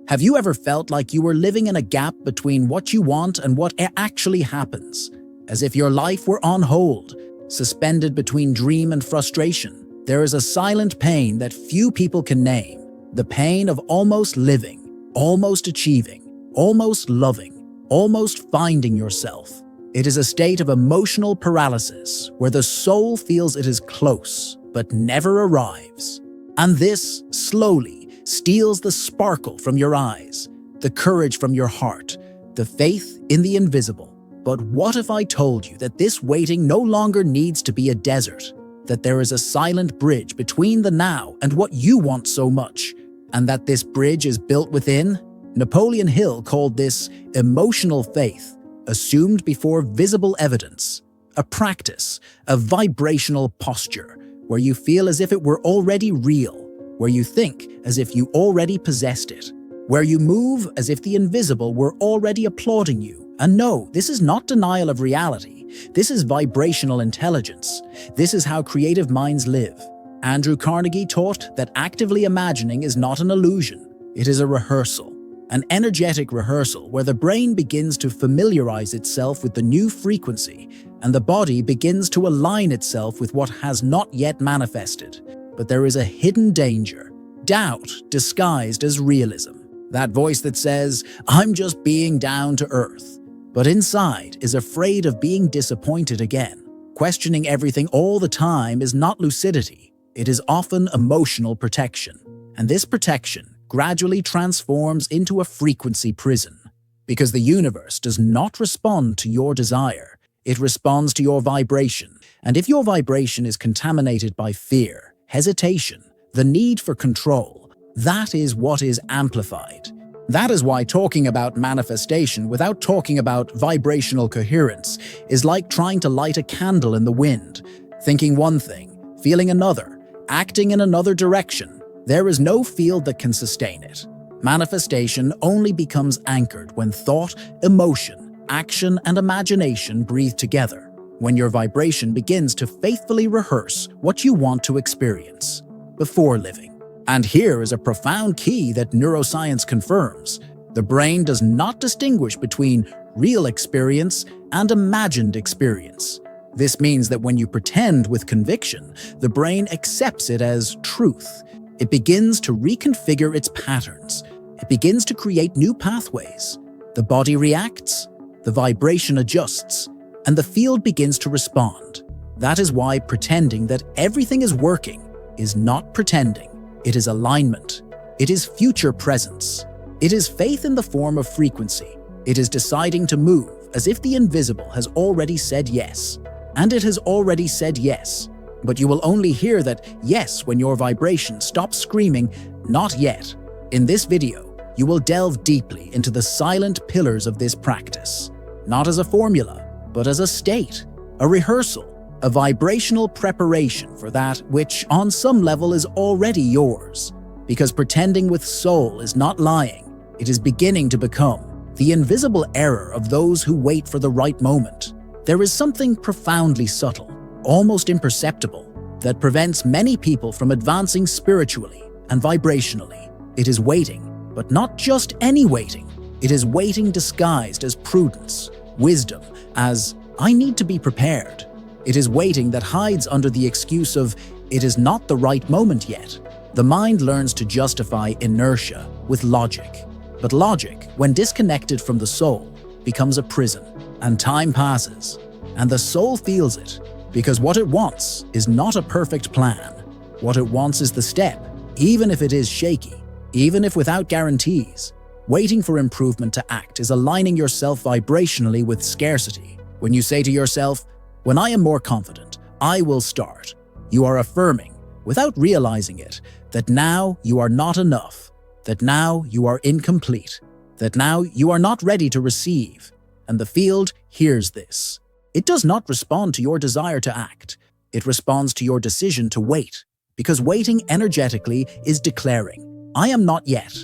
Have you ever felt like you were living in a gap between what you want and what actually happens? As if your life were on hold, suspended between dream and frustration. There is a silent pain that few people can name. The pain of almost living, almost achieving, almost loving, almost finding yourself. It is a state of emotional paralysis where the soul feels it is close, but never arrives. And this, slowly, steals the sparkle from your eyes, the courage from your heart, the faith in the invisible. But what if I told you that this waiting no longer needs to be a desert, that there is a silent bridge between the now and what you want so much, and that this bridge is built within? Napoleon Hill called this emotional faith, assumed before visible evidence, a practice, a vibrational posture, where you feel as if it were already real, where you think as if you already possessed it, where you move as if the invisible were already applauding you. And no, this is not denial of reality. This is vibrational intelligence. This is how creative minds live. Andrew Carnegie taught that actively imagining is not an illusion. It is a rehearsal, an energetic rehearsal where the brain begins to familiarize itself with the new frequency and the body begins to align itself with what has not yet manifested. But there is a hidden danger, doubt disguised as realism. That voice that says, "I'm just being down to earth," but inside is afraid of being disappointed again. Questioning everything all the time is not lucidity. It is often emotional protection. And this protection gradually transforms into a frequency prison. Because the universe does not respond to your desire. It responds to your vibration. And if your vibration is contaminated by fear, hesitation, the need for control, that is what is amplified. That is why talking about manifestation without talking about vibrational coherence is like trying to light a candle in the wind, thinking one thing, feeling another, acting in another direction. There is no field that can sustain it. Manifestation only becomes anchored when thought, emotion, action, and imagination breathe together, when your vibration begins to faithfully rehearse what you want to experience before living. And here is a profound key that neuroscience confirms. The brain does not distinguish between real experience and imagined experience. This means that when you pretend with conviction, the brain accepts it as truth. It begins to reconfigure its patterns. It begins to create new pathways. The body reacts, the vibration adjusts, and the field begins to respond. That is why pretending that everything is working is not pretending. It is alignment. It is future presence. It is faith in the form of frequency. It is deciding to move as if the invisible has already said yes. And it has already said yes. But you will only hear that yes when your vibration stops screaming, "Not yet." In this video, you will delve deeply into the silent pillars of this practice. Not as a formula, but as a state, a rehearsal, a vibrational preparation for that which on some level is already yours. Because pretending with soul is not lying, it is beginning to become the invisible error of those who wait for the right moment. There is something profoundly subtle, almost imperceptible, that prevents many people from advancing spiritually and vibrationally. It is waiting, but not just any waiting. It is waiting disguised as prudence, wisdom, as "I need to be prepared." It is waiting that hides under the excuse of "it is not the right moment yet." The mind learns to justify inertia with logic. But logic, when disconnected from the soul, becomes a prison, and time passes, and the soul feels it, because what it wants is not a perfect plan. What it wants is the step, even if it is shaky, even if without guarantees. Waiting for improvement to act is aligning yourself vibrationally with scarcity. When you say to yourself, "When I am more confident, I will start," you are affirming, without realizing it, that now you are not enough, that now you are incomplete, that now you are not ready to receive. And the field hears this. It does not respond to your desire to act. It responds to your decision to wait, because waiting energetically is declaring, "I am not yet."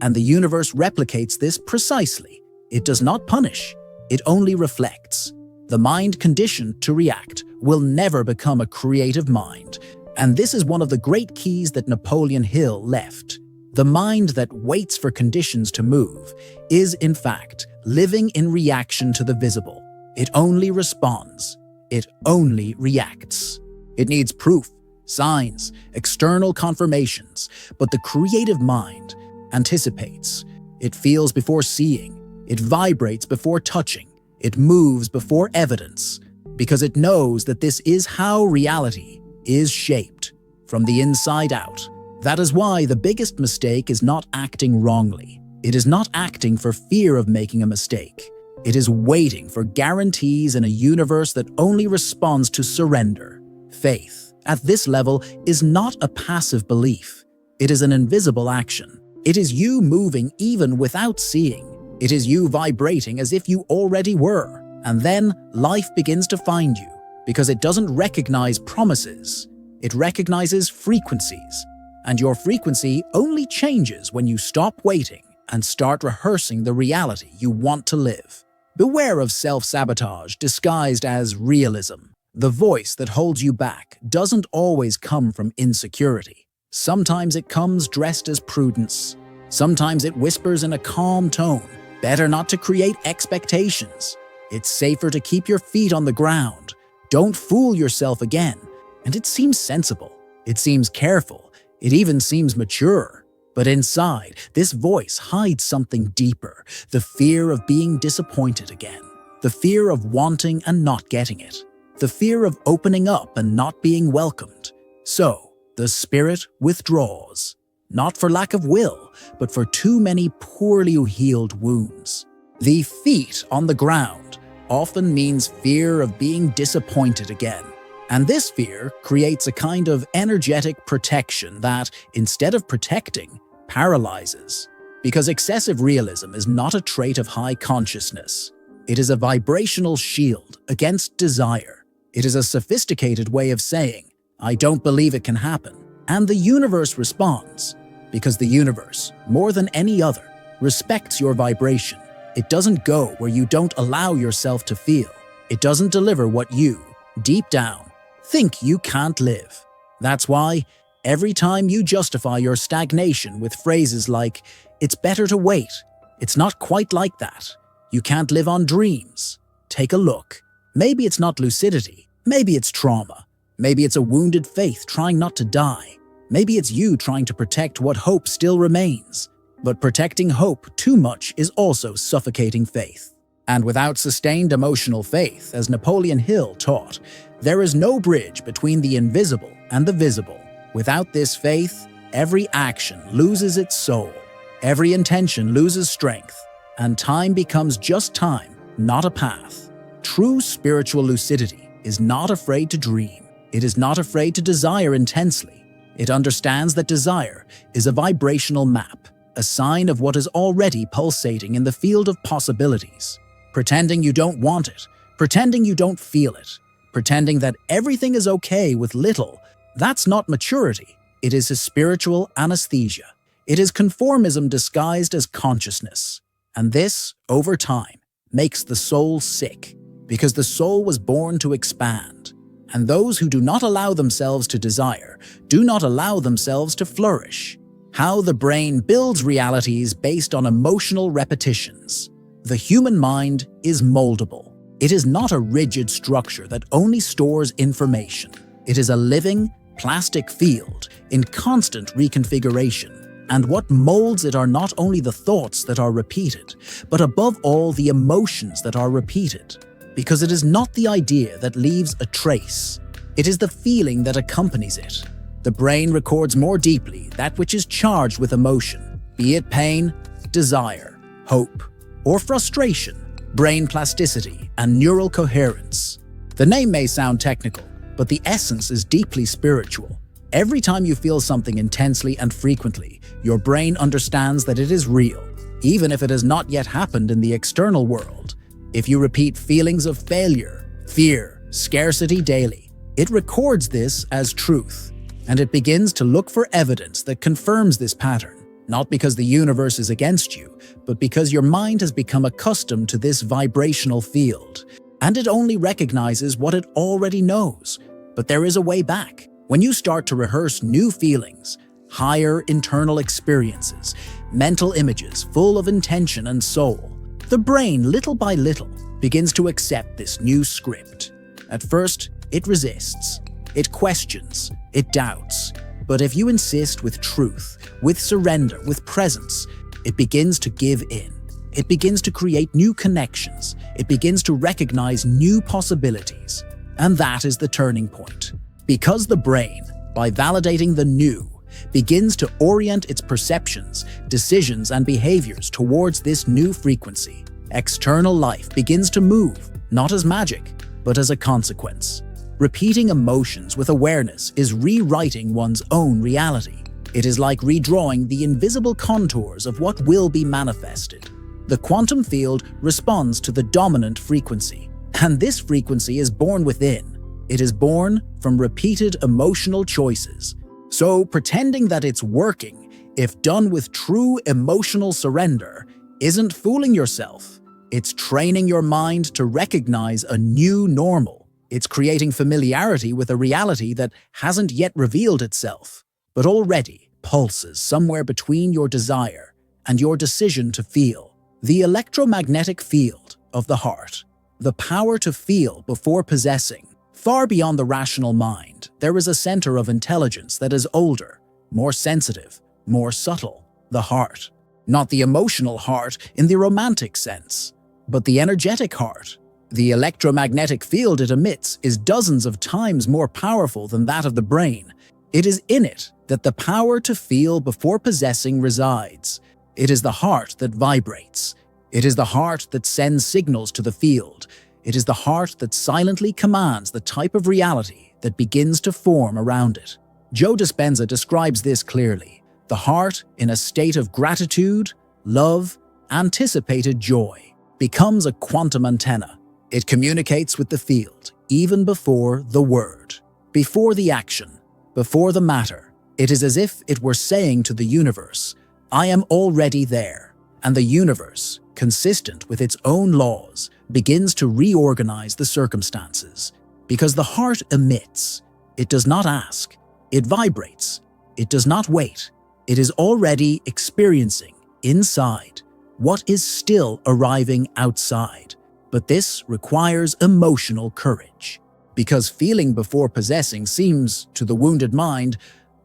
And the universe replicates this precisely. It does not punish, it only reflects. The mind conditioned to react will never become a creative mind. And this is one of the great keys that Napoleon Hill left. The mind that waits for conditions to move is, in fact, living in reaction to the visible. It only responds. It only reacts. It needs proof, signs, external confirmations, but the creative mind anticipates. It feels before seeing. It vibrates before touching. It moves before evidence, because it knows that this is how reality is shaped, from the inside out. That is why the biggest mistake is not acting wrongly. It is not acting for fear of making a mistake. It is waiting for guarantees in a universe that only responds to surrender. Faith, at this level, is not a passive belief. It is an invisible action. It is you moving even without seeing. It is you vibrating as if you already were. And then life begins to find you, because it doesn't recognize promises. It recognizes frequencies. And your frequency only changes when you stop waiting and start rehearsing the reality you want to live. Beware of self-sabotage disguised as realism. The voice that holds you back doesn't always come from insecurity. Sometimes it comes dressed as prudence. Sometimes it whispers in a calm tone. Better not to create expectations. It's safer to keep your feet on the ground. Don't fool yourself again. And it seems sensible. It seems careful. It even seems mature. But inside, this voice hides something deeper. The fear of being disappointed again. The fear of wanting and not getting it. The fear of opening up and not being welcomed. So, the spirit withdraws. Not for lack of will, but for too many poorly healed wounds. The feet on the ground often means fear of being disappointed again. And this fear creates a kind of energetic protection that, instead of protecting, paralyzes. Because excessive realism is not a trait of high consciousness. It is a vibrational shield against desire. It is a sophisticated way of saying, I don't believe it can happen. And the universe responds. Because the universe, more than any other, respects your vibration. It doesn't go where you don't allow yourself to feel. It doesn't deliver what you, deep down, think you can't live. That's why, every time you justify your stagnation with phrases like, it's better to wait, it's not quite like that, you can't live on dreams, take a look. Maybe it's not lucidity, maybe it's trauma, maybe it's a wounded faith trying not to die, maybe it's you trying to protect what hope still remains. But protecting hope too much is also suffocating faith. And without sustained emotional faith, as Napoleon Hill taught, there is no bridge between the invisible and the visible. Without this faith, every action loses its soul, every intention loses strength, and time becomes just time, not a path. True spiritual lucidity is not afraid to dream. It is not afraid to desire intensely. It understands that desire is a vibrational map, a sign of what is already pulsating in the field of possibilities. Pretending you don't want it, pretending you don't feel it, pretending that everything is okay with little, that's not maturity. It is a spiritual anesthesia. It is conformism disguised as consciousness. And this, over time, makes the soul sick, because the soul was born to expand. And those who do not allow themselves to desire do not allow themselves to flourish. How the brain builds realities based on emotional repetitions. The human mind is moldable. It is not a rigid structure that only stores information. It is a living, plastic field in constant reconfiguration. And what molds it are not only the thoughts that are repeated, but above all the emotions that are repeated. Because it is not the idea that leaves a trace. It is the feeling that accompanies it. The brain records more deeply that which is charged with emotion, be it pain, desire, hope, or frustration, brain plasticity, and neural coherence. The name may sound technical, but the essence is deeply spiritual. Every time you feel something intensely and frequently, your brain understands that it is real, even if it has not yet happened in the external world. If you repeat feelings of failure, fear, scarcity daily, it records this as truth, and it begins to look for evidence that confirms this pattern. Not because the universe is against you, but because your mind has become accustomed to this vibrational field, and it only recognizes what it already knows. But there is a way back. When you start to rehearse new feelings, higher internal experiences, mental images full of intention and soul. The brain, little by little, begins to accept this new script. At first, it resists, it questions, it doubts. But if you insist with truth, with surrender, with presence, it begins to give in. It begins to create new connections. It begins to recognize new possibilities. And that is the turning point. Because the brain, by validating the new, begins to orient its perceptions, decisions, and behaviors towards this new frequency, external life begins to move, not as magic, but as a consequence. Repeating emotions with awareness is rewriting one's own reality. It is like redrawing the invisible contours of what will be manifested. The quantum field responds to the dominant frequency, and this frequency is born within. It is born from repeated emotional choices. So pretending that it's working, if done with true emotional surrender, isn't fooling yourself. It's training your mind to recognize a new normal. It's creating familiarity with a reality that hasn't yet revealed itself, but already pulses somewhere between your desire and your decision to feel. The electromagnetic field of the heart, the power to feel before possessing. Far beyond the rational mind, there is a center of intelligence that is older, more sensitive, more subtle, the heart. Not the emotional heart in the romantic sense, but the energetic heart. The electromagnetic field it emits is dozens of times more powerful than that of the brain. It is in it that the power to feel before possessing resides. It is the heart that vibrates. It is the heart that sends signals to the field. It is the heart that silently commands the type of reality that begins to form around it. Joe Dispenza describes this clearly. The heart, in a state of gratitude, love, anticipated joy, becomes a quantum antenna. It communicates with the field, even before the word, before the action, before the matter. It is as if it were saying to the universe, I am already there. And the universe, consistent with its own laws, begins to reorganize the circumstances. Because the heart emits. It does not ask. It vibrates. It does not wait. It is already experiencing, inside, what is still arriving outside. But this requires emotional courage. Because feeling before possessing seems, to the wounded mind,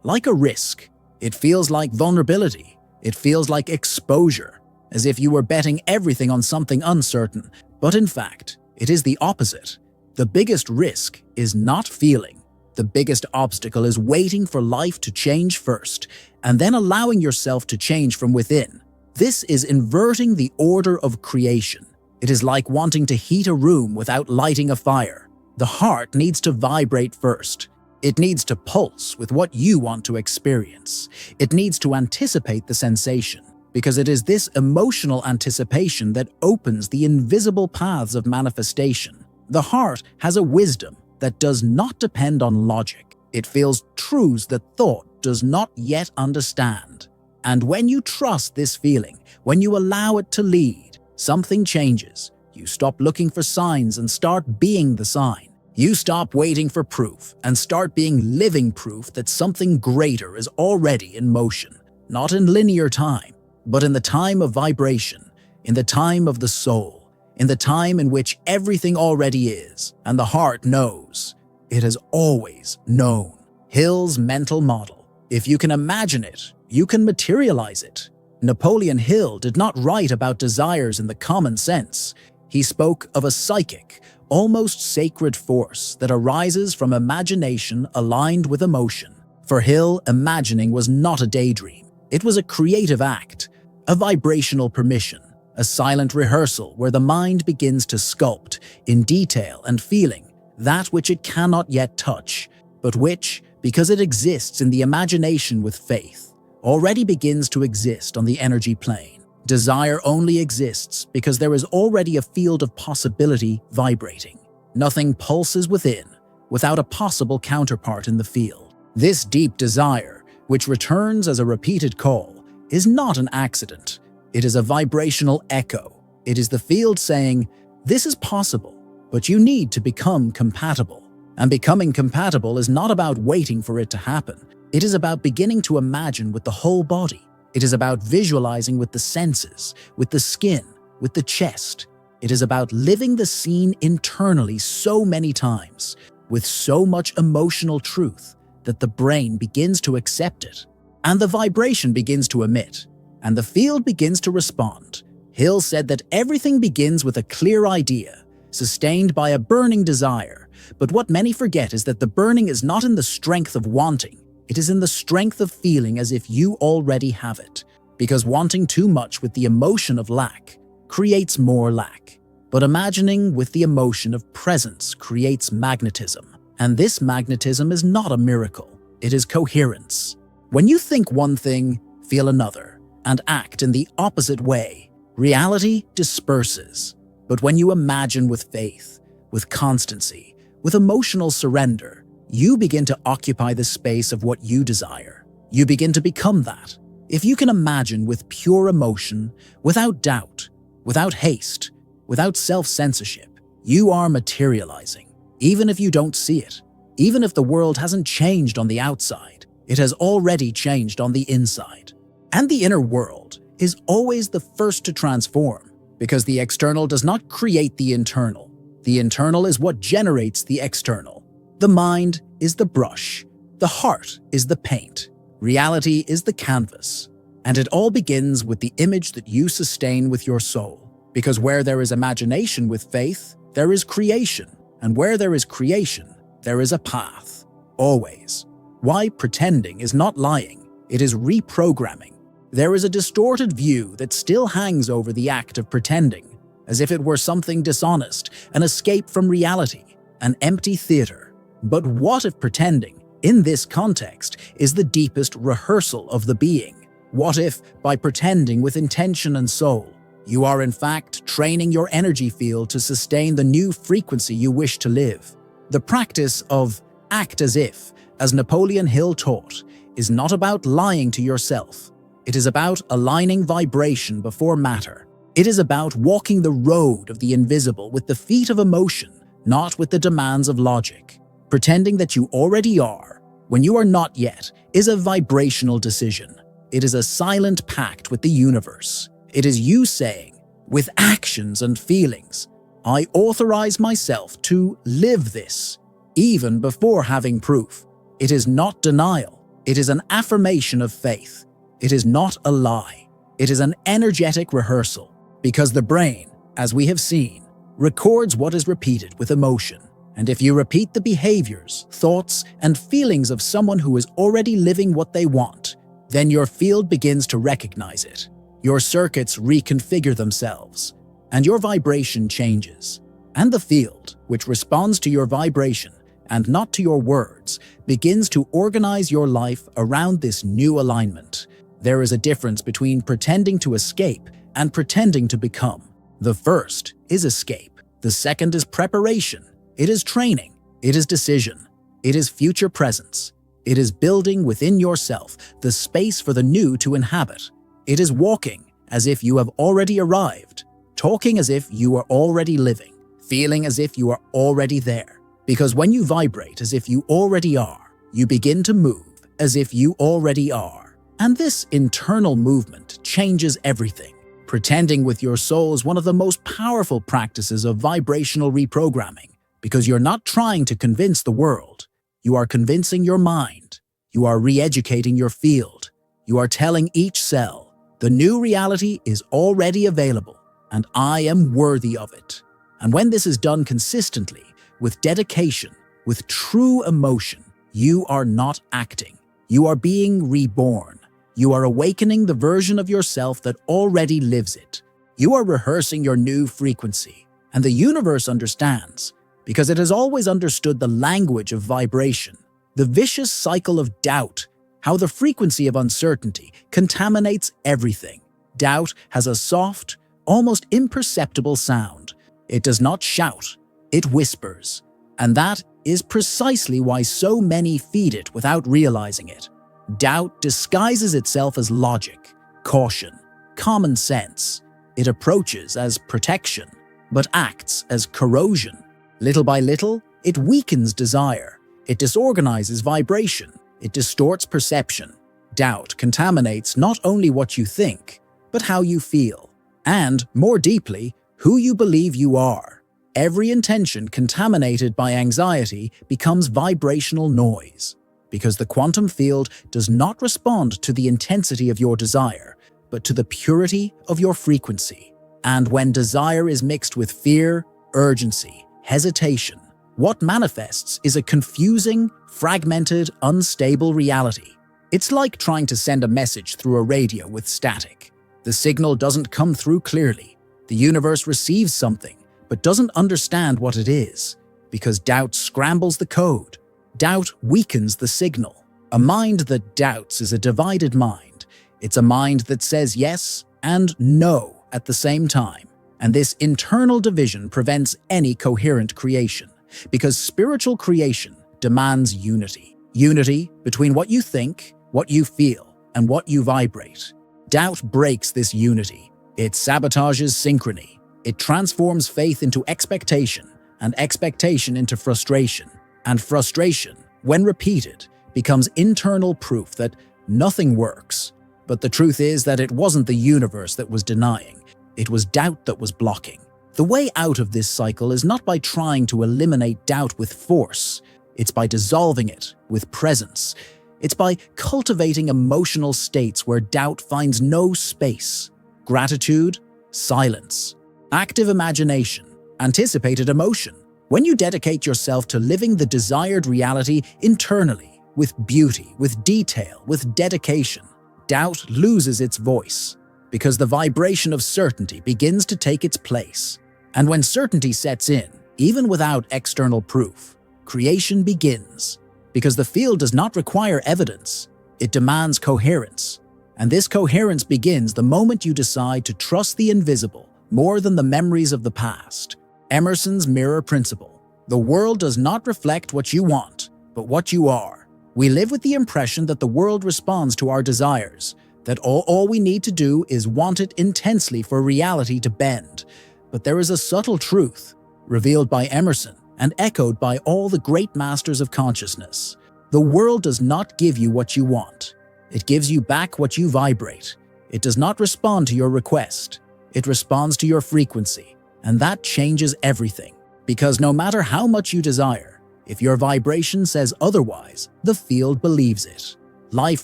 like a risk. It feels like vulnerability. It feels like exposure, as if you were betting everything on something uncertain. But in fact, it is the opposite. The biggest risk is not feeling. The biggest obstacle is waiting for life to change first, and then allowing yourself to change from within. This is inverting the order of creation. It is like wanting to heat a room without lighting a fire. The heart needs to vibrate first. It needs to pulse with what you want to experience. It needs to anticipate the sensation, because it is this emotional anticipation that opens the invisible paths of manifestation. The heart has a wisdom that does not depend on logic. It feels truths that thought does not yet understand. And when you trust this feeling, when you allow it to lead, something changes. You stop looking for signs and start being the sign. You stop waiting for proof and start being living proof that something greater is already in motion. Not in linear time, but in the time of vibration, in the time of the soul, in the time in which everything already is, and the heart knows. It has always known. Hill's mental model. If you can imagine it, you can materialize it. Napoleon Hill did not write about desires in the common sense. He spoke of a psychic, almost sacred force that arises from imagination aligned with emotion. For Hill, imagining was not a daydream. It was a creative act, a vibrational permission, a silent rehearsal where the mind begins to sculpt, in detail and feeling, that which it cannot yet touch, but which, because it exists in the imagination with faith, already begins to exist on the energy plane. Desire only exists because there is already a field of possibility vibrating. Nothing pulses within without a possible counterpart in the field. This deep desire, which returns as a repeated call, is not an accident. It is a vibrational echo. It is the field saying, this is possible, but you need to become compatible. And becoming compatible is not about waiting for it to happen. It is about beginning to imagine with the whole body. It is about visualizing with the senses, with the skin, with the chest. It is about living the scene internally so many times, with so much emotional truth that the brain begins to accept it, and the vibration begins to emit, and the field begins to respond. Hill said that everything begins with a clear idea, sustained by a burning desire. But what many forget is that the burning is not in the strength of wanting, it is in the strength of feeling as if you already have it. Because wanting too much with the emotion of lack creates more lack. But imagining with the emotion of presence creates magnetism. And this magnetism is not a miracle, it is coherence. When you think one thing, feel another, and act in the opposite way, reality disperses. But when you imagine with faith, with constancy, with emotional surrender, you begin to occupy the space of what you desire. You begin to become that. If you can imagine with pure emotion, without doubt, without haste, without self-censorship, you are materializing. Even if you don't see it, even if the world hasn't changed on the outside, it has already changed on the inside. And the inner world is always the first to transform, because the external does not create the internal. The internal is what generates the external. The mind is the brush. The heart is the paint. Reality is the canvas. And it all begins with the image that you sustain with your soul. Because where there is imagination with faith, there is creation. And where there is creation, there is a path. Always. Why pretending is not lying, it is reprogramming. There is a distorted view that still hangs over the act of pretending, as if it were something dishonest, an escape from reality, an empty theater. But what if pretending, in this context, is the deepest rehearsal of the being? What if, by pretending with intention and soul, you are in fact training your energy field to sustain the new frequency you wish to live? The practice of act as if, as Napoleon Hill taught, is not about lying to yourself. It is about aligning vibration before matter. It is about walking the road of the invisible with the feet of emotion, not with the demands of logic. Pretending that you already are, when you are not yet, is a vibrational decision. It is a silent pact with the universe. It is you saying, with actions and feelings, I authorize myself to live this, even before having proof. It is not denial. It is an affirmation of faith. It is not a lie. It is an energetic rehearsal, because the brain, as we have seen, records what is repeated with emotion. And if you repeat the behaviors, thoughts, and feelings of someone who is already living what they want, then your field begins to recognize it. Your circuits reconfigure themselves, and your vibration changes. And the field, which responds to your vibration and not to your words, begins to organize your life around this new alignment. There is a difference between pretending to escape and pretending to become. The first is escape. The second is preparation. It is training. It is decision. It is future presence. It is building within yourself the space for the new to inhabit. It is walking as if you have already arrived, talking as if you are already living, feeling as if you are already there. Because when you vibrate as if you already are, you begin to move as if you already are. And this internal movement changes everything. Pretending with your soul is one of the most powerful practices of vibrational reprogramming, because you're not trying to convince the world. You are convincing your mind. You are re-educating your field. You are telling each cell, the new reality is already available, and I am worthy of it. And when this is done consistently, with dedication, with true emotion, you are not acting. You are being reborn. You are awakening the version of yourself that already lives it. You are rehearsing your new frequency, and the universe understands, because it has always understood the language of vibration, the vicious cycle of doubt, how the frequency of uncertainty contaminates everything. Doubt has a soft, almost imperceptible sound. It does not shout, it whispers. And that is precisely why so many feed it without realizing it. Doubt disguises itself as logic, caution, common sense. It approaches as protection, but acts as corrosion. Little by little, it weakens desire. It disorganizes vibration. It distorts perception. Doubt contaminates not only what you think, but how you feel, and, more deeply, who you believe you are. Every intention contaminated by anxiety becomes vibrational noise, because the quantum field does not respond to the intensity of your desire, but to the purity of your frequency. And when desire is mixed with fear, urgency, hesitation, what manifests is a confusing, fragmented, unstable reality. It's like trying to send a message through a radio with static. The signal doesn't come through clearly. The universe receives something, but doesn't understand what it is, because doubt scrambles the code. Doubt weakens the signal. A mind that doubts is a divided mind. It's a mind that says yes and no at the same time. And this internal division prevents any coherent creation, because spiritual creation demands unity. Unity between what you think, what you feel, and what you vibrate. Doubt breaks this unity. It sabotages synchrony. It transforms faith into expectation, and expectation into frustration. And frustration, when repeated, becomes internal proof that nothing works. But the truth is that it wasn't the universe that was denying. It was doubt that was blocking. The way out of this cycle is not by trying to eliminate doubt with force. It's by dissolving it with presence. It's by cultivating emotional states where doubt finds no space. Gratitude, silence, active imagination, anticipated emotion. When you dedicate yourself to living the desired reality internally, with beauty, with detail, with dedication, doubt loses its voice, because the vibration of certainty begins to take its place. And when certainty sets in, even without external proof, creation begins, because the field does not require evidence, it demands coherence. And this coherence begins the moment you decide to trust the invisible more than the memories of the past. Emerson's mirror principle. The world does not reflect what you want, but what you are. We live with the impression that the world responds to our desires, that all we need to do is want it intensely for reality to bend. But there is a subtle truth, revealed by Emerson and echoed by all the great masters of consciousness. The world does not give you what you want. It gives you back what you vibrate. It does not respond to your request. It responds to your frequency. And that changes everything. Because no matter how much you desire, if your vibration says otherwise, the field believes it. Life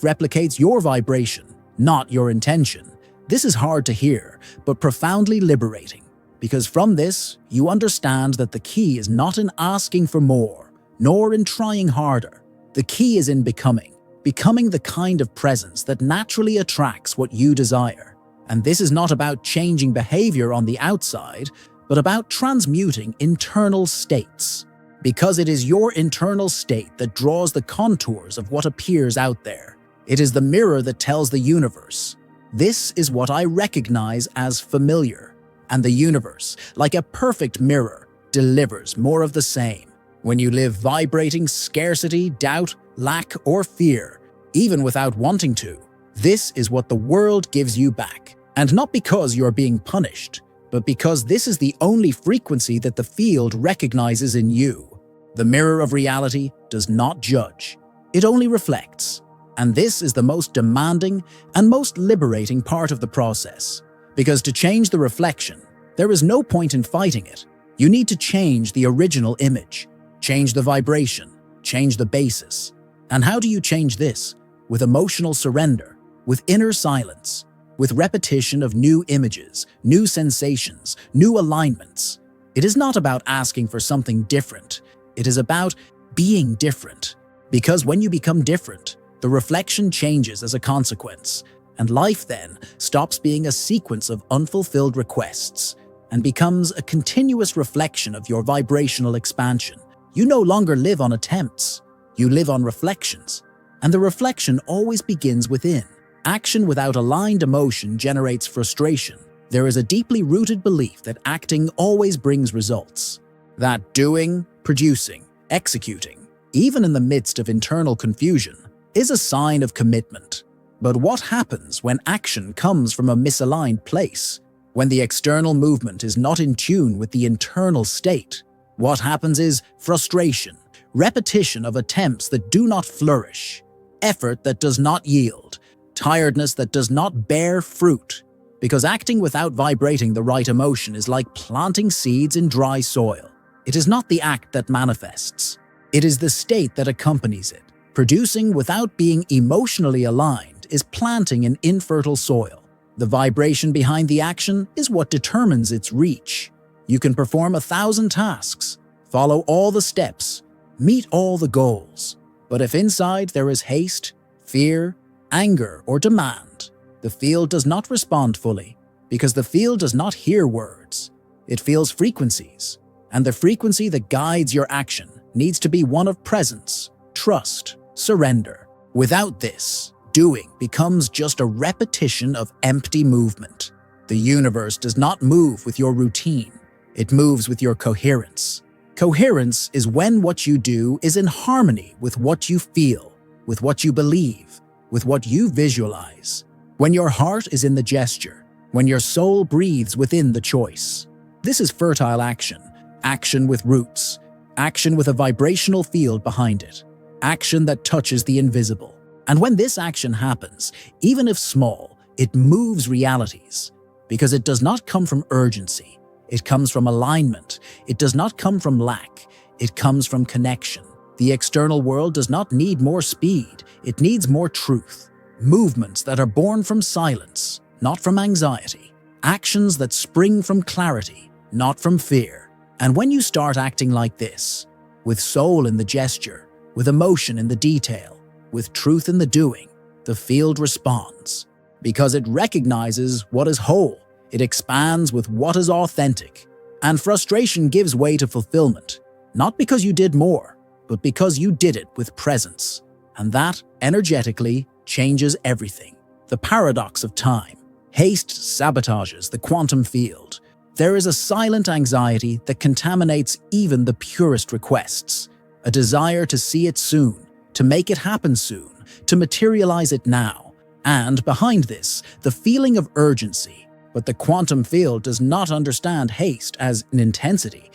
replicates your vibration, not your intention. This is hard to hear, but profoundly liberating. Because from this, you understand that the key is not in asking for more, nor in trying harder. The key is in becoming the kind of presence that naturally attracts what you desire. And this is not about changing behavior on the outside, but about transmuting internal states. Because it is your internal state that draws the contours of what appears out there. It is the mirror that tells the universe, this is what I recognize as familiar. And the universe, like a perfect mirror, delivers more of the same. When you live vibrating scarcity, doubt, lack, or fear, even without wanting to, this is what the world gives you back. And not because you're being punished, but because this is the only frequency that the field recognizes in you. The mirror of reality does not judge. It only reflects. And this is the most demanding and most liberating part of the process. Because to change the reflection, there is no point in fighting it. You need to change the original image, change the vibration, change the basis. And how do you change this? With emotional surrender, with inner silence, with repetition of new images, new sensations, new alignments. It is not about asking for something different. It is about being different. Because when you become different, the reflection changes as a consequence. And life then stops being a sequence of unfulfilled requests and becomes a continuous reflection of your vibrational expansion. You no longer live on attempts. You live on reflections. And the reflection always begins within. Action without aligned emotion generates frustration. There is a deeply rooted belief that acting always brings results. That doing, producing, executing, even in the midst of internal confusion, is a sign of commitment. But what happens when action comes from a misaligned place? When the external movement is not in tune with the internal state? What happens is frustration, repetition of attempts that do not flourish. effort that does not yield, tiredness that does not bear fruit. Because acting without vibrating the right emotion is like planting seeds in dry soil. It is not the act that manifests. It is the state that accompanies it. Producing without being emotionally aligned is planting in infertile soil. The vibration behind the action is what determines its reach. You can perform 1,000 tasks, follow all the steps, meet all the goals. But if inside there is haste, fear, anger, or demand, the field does not respond fully, because the field does not hear words. It feels frequencies, and the frequency that guides your action needs to be one of presence, trust, surrender. Without this, doing becomes just a repetition of empty movement. The universe does not move with your routine. It moves with your coherence. Coherence is when what you do is in harmony with what you feel, with what you believe, with what you visualize. When your heart is in the gesture, when your soul breathes within the choice. This is fertile action, action with roots, action with a vibrational field behind it, action that touches the invisible. And when this action happens, even if small, it moves realities, because it does not come from urgency. It comes from alignment. It does not come from lack. It comes from connection. The external world does not need more speed. It needs more truth. Movements that are born from silence, not from anxiety. Actions that spring from clarity, not from fear. And when you start acting like this, with soul in the gesture, with emotion in the detail, with truth in the doing, the field responds. Because it recognizes what is whole. It expands with what is authentic. And frustration gives way to fulfillment, not because you did more, but because you did it with presence. And that, energetically, changes everything. The paradox of time. Haste sabotages the quantum field. There is a silent anxiety that contaminates even the purest requests. A desire to see it soon, to make it happen soon, to materialize it now. And behind this, the feeling of urgency. But the quantum field does not understand haste as an intensity.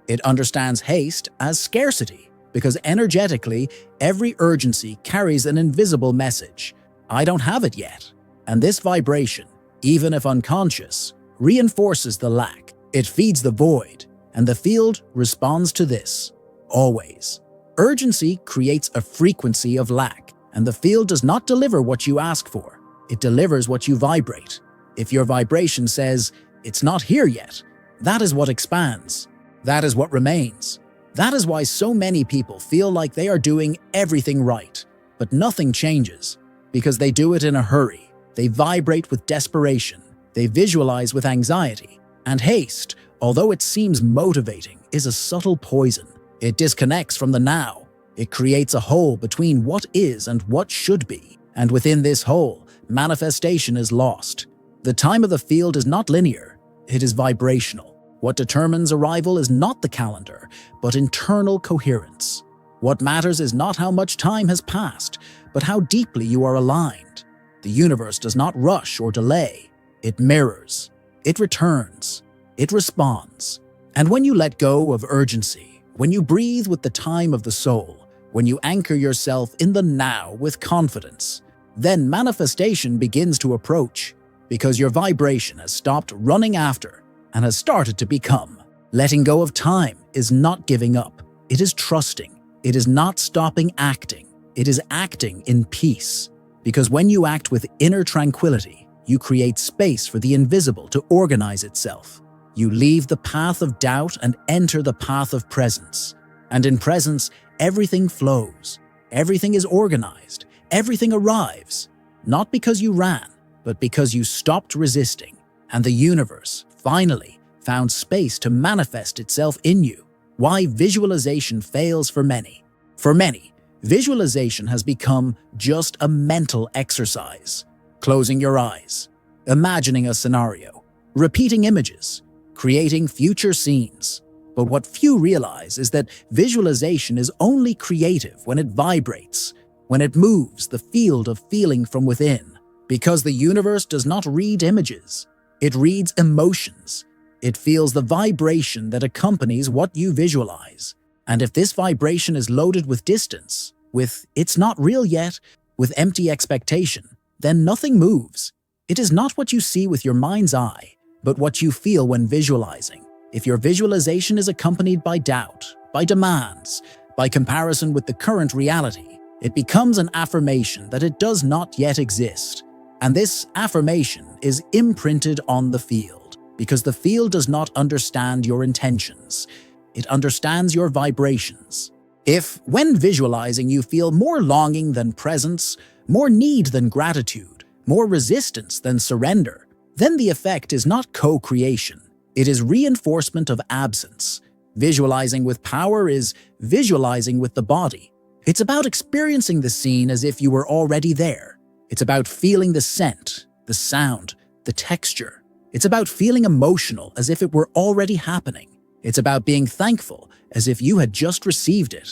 It understands haste as scarcity. Because energetically, every urgency carries an invisible message. I don't have it yet. And this vibration, even if unconscious, reinforces the lack. It feeds the void, and the field responds to this. Always. Urgency creates a frequency of lack, and the field does not deliver what you ask for. It delivers what you vibrate. If your vibration says, "It's not here yet," that is what expands. That is what remains. That is why so many people feel like they are doing everything right, but nothing changes, because they do it in a hurry. They vibrate with desperation. They visualize with anxiety. And haste, although it seems motivating, is a subtle poison. It disconnects from the now. It creates a hole between what is and what should be. And within this hole, manifestation is lost. The time of the field is not linear. It is vibrational. What determines arrival is not the calendar, but internal coherence. What matters is not how much time has passed, but how deeply you are aligned. The universe does not rush or delay. It mirrors. It returns. It responds. And when you let go of urgency, when you breathe with the time of the soul, when you anchor yourself in the now with confidence, then manifestation begins to approach, because your vibration has stopped running after and has started to become. Letting go of time is not giving up. It is trusting. It is not stopping acting. It is acting in peace. Because when you act with inner tranquility, you create space for the invisible to organize itself. You leave the path of doubt and enter the path of presence. And in presence, everything flows. Everything is organized. Everything arrives. Not because you ran, but because you stopped resisting. And the universe, finally, found space to manifest itself in you. Why visualization fails for many. For many, visualization has become just a mental exercise. Closing your eyes, imagining a scenario, repeating images, creating future scenes. But what few realize is that visualization is only creative when it vibrates, when it moves the field of feeling from within. Because the universe does not read images. It reads emotions. It feels the vibration that accompanies what you visualize. And if this vibration is loaded with distance, with "it's not real yet," with empty expectation, then nothing moves. It is not what you see with your mind's eye, but what you feel when visualizing. If your visualization is accompanied by doubt, by demands, by comparison with the current reality, it becomes an affirmation that it does not yet exist. And this affirmation is imprinted on the field, because the field does not understand your intentions. It understands your vibrations. If, when visualizing, you feel more longing than presence, more need than gratitude, more resistance than surrender, then the effect is not co-creation. It is reinforcement of absence. Visualizing with power is visualizing with the body. It's about experiencing the scene as if you were already there. It's about feeling the scent, the sound, the texture. It's about feeling emotional as if it were already happening. It's about being thankful as if you had just received it.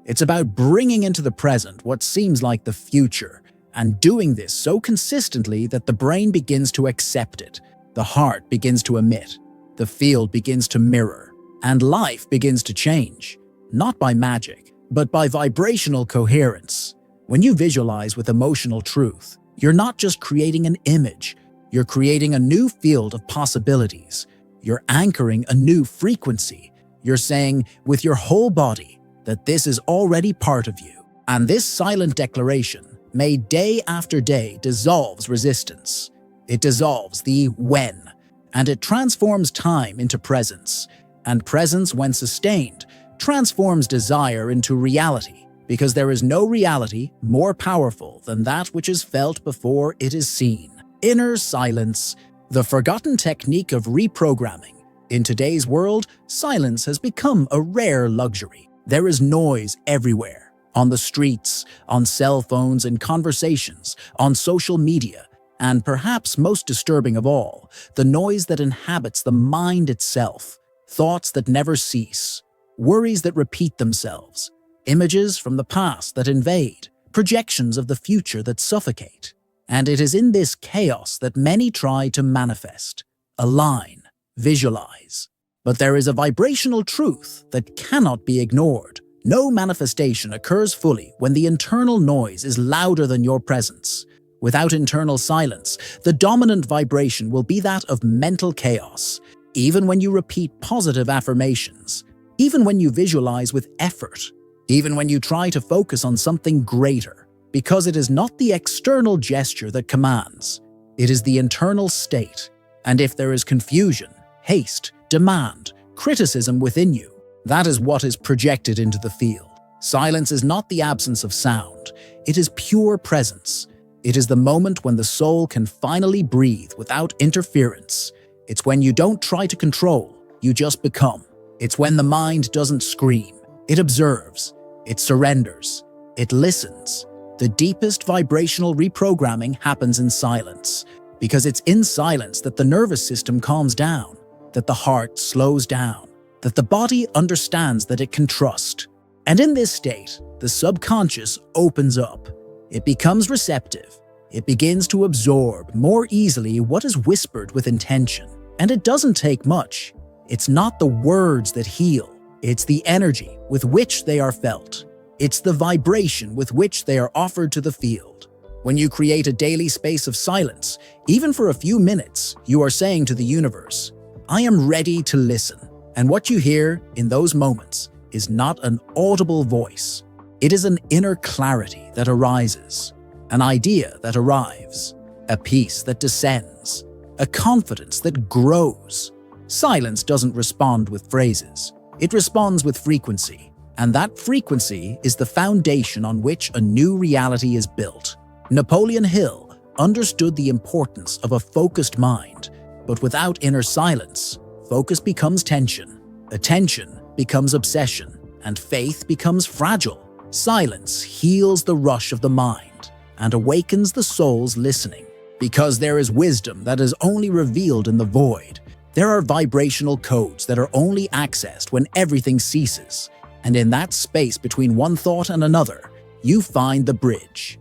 It's about bringing into the present what seems like the future, and doing this so consistently that the brain begins to accept it, the heart begins to emit, the field begins to mirror, and life begins to change, not by magic, but by vibrational coherence. When you visualize with emotional truth, you're not just creating an image, you're creating a new field of possibilities. You're anchoring a new frequency. You're saying with your whole body that this is already part of you. And this silent declaration, made day after day, dissolves resistance. It dissolves the when, and it transforms time into presence. And presence, when sustained, transforms desire into reality, because there is no reality more powerful than that which is felt before it is seen. Inner silence, the forgotten technique of reprogramming. In today's world, silence has become a rare luxury. There is noise everywhere, on the streets, on cell phones and conversations, on social media, and perhaps most disturbing of all, the noise that inhabits the mind itself, thoughts that never cease, worries that repeat themselves, images from the past that invade, projections of the future that suffocate. And it is in this chaos that many try to manifest, align, visualize. But there is a vibrational truth that cannot be ignored. No manifestation occurs fully when the internal noise is louder than your presence. Without internal silence, the dominant vibration will be that of mental chaos. Even when you repeat positive affirmations, even when you visualize with effort, even when you try to focus on something greater, because it is not the external gesture that commands, it is the internal state. And if there is confusion, haste, demand, criticism within you, that is what is projected into the field. Silence is not the absence of sound, it is pure presence. It is the moment when the soul can finally breathe without interference. It's when you don't try to control, you just become. It's when the mind doesn't scream, it observes, it surrenders, it listens. The deepest vibrational reprogramming happens in silence, because it's in silence that the nervous system calms down, that the heart slows down, that the body understands that it can trust. And in this state, the subconscious opens up. It becomes receptive. It begins to absorb more easily what is whispered with intention. And it doesn't take much. It's not the words that heal. It's the energy with which they are felt. It's the vibration with which they are offered to the field. When you create a daily space of silence, even for a few minutes, you are saying to the universe, I am ready to listen. And what you hear in those moments is not an audible voice. It is an inner clarity that arises, an idea that arrives, a peace that descends, a confidence that grows. Silence doesn't respond with phrases. It responds with frequency, and that frequency is the foundation on which a new reality is built. Napoleon Hill understood the importance of a focused mind, but without inner silence, focus becomes tension, attention becomes obsession, and faith becomes fragile. Silence heals the rush of the mind and awakens the soul's listening. Because there is wisdom that is only revealed in the void. There are vibrational codes that are only accessed when everything ceases. And in that space between one thought and another, you find the bridge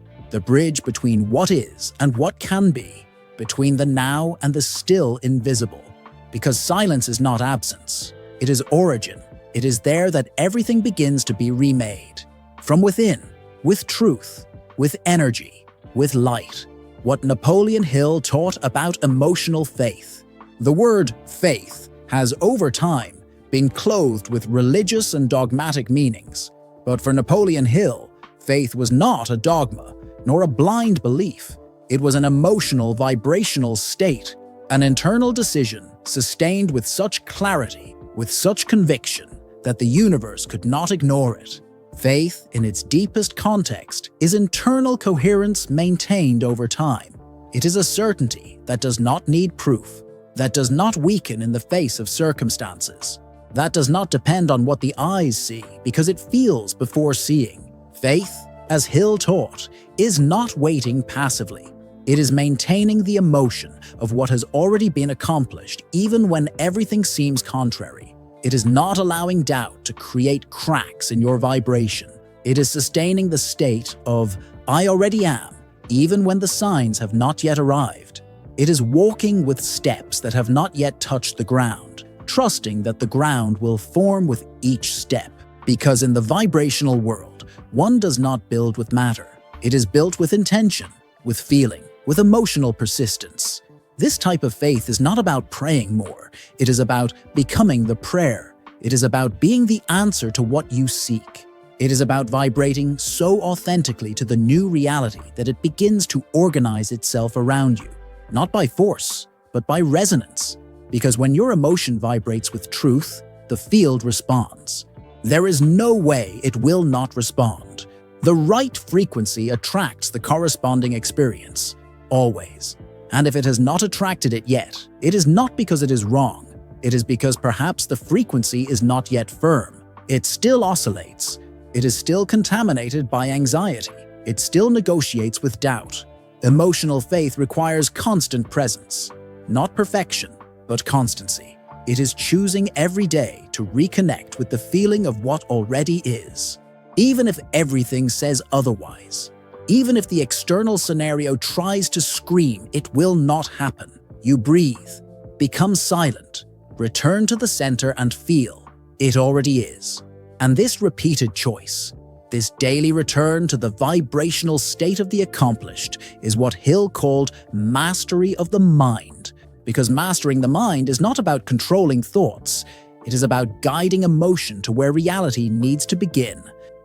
between what is and what can be, between the now and the still invisible. Because silence is not absence, it is origin. It is there that everything begins to be remade. From within, with truth, with energy, with light. What Napoleon Hill taught about emotional faith. The word faith has over time been clothed with religious and dogmatic meanings. But for Napoleon Hill, faith was not a dogma, nor a blind belief. It was an emotional, vibrational state, an internal decision sustained with such clarity, with such conviction, that the universe could not ignore it. Faith, in its deepest context, is internal coherence maintained over time. It is a certainty that does not need proof, that does not weaken in the face of circumstances, that does not depend on what the eyes see because it feels before seeing. Faith, as Hill taught, is not waiting passively. It is maintaining the emotion of what has already been accomplished even when everything seems contrary. It is not allowing doubt to create cracks in your vibration. It is sustaining the state of "I already am," even when the signs have not yet arrived. It is walking with steps that have not yet touched the ground, trusting that the ground will form with each step. Because in the vibrational world, one does not build with matter. It is built with intention, with feeling, with emotional persistence. This type of faith is not about praying more. It is about becoming the prayer. It is about being the answer to what you seek. It is about vibrating so authentically to the new reality that it begins to organize itself around you, not by force, but by resonance. Because when your emotion vibrates with truth, the field responds. There is no way it will not respond. The right frequency attracts the corresponding experience, always. And if it has not attracted it yet, it is not because it is wrong. It is because perhaps the frequency is not yet firm. It still oscillates. It is still contaminated by anxiety. It still negotiates with doubt. Emotional faith requires constant presence, not perfection, but constancy. It is choosing every day to reconnect with the feeling of what already is. Even if everything says otherwise, even if the external scenario tries to scream, it will not happen. You breathe, become silent, return to the center and feel it already is. And this repeated choice, this daily return to the vibrational state of the accomplished, is what Hill called mastery of the mind. Because mastering the mind is not about controlling thoughts. It is about guiding emotion to where reality needs to begin.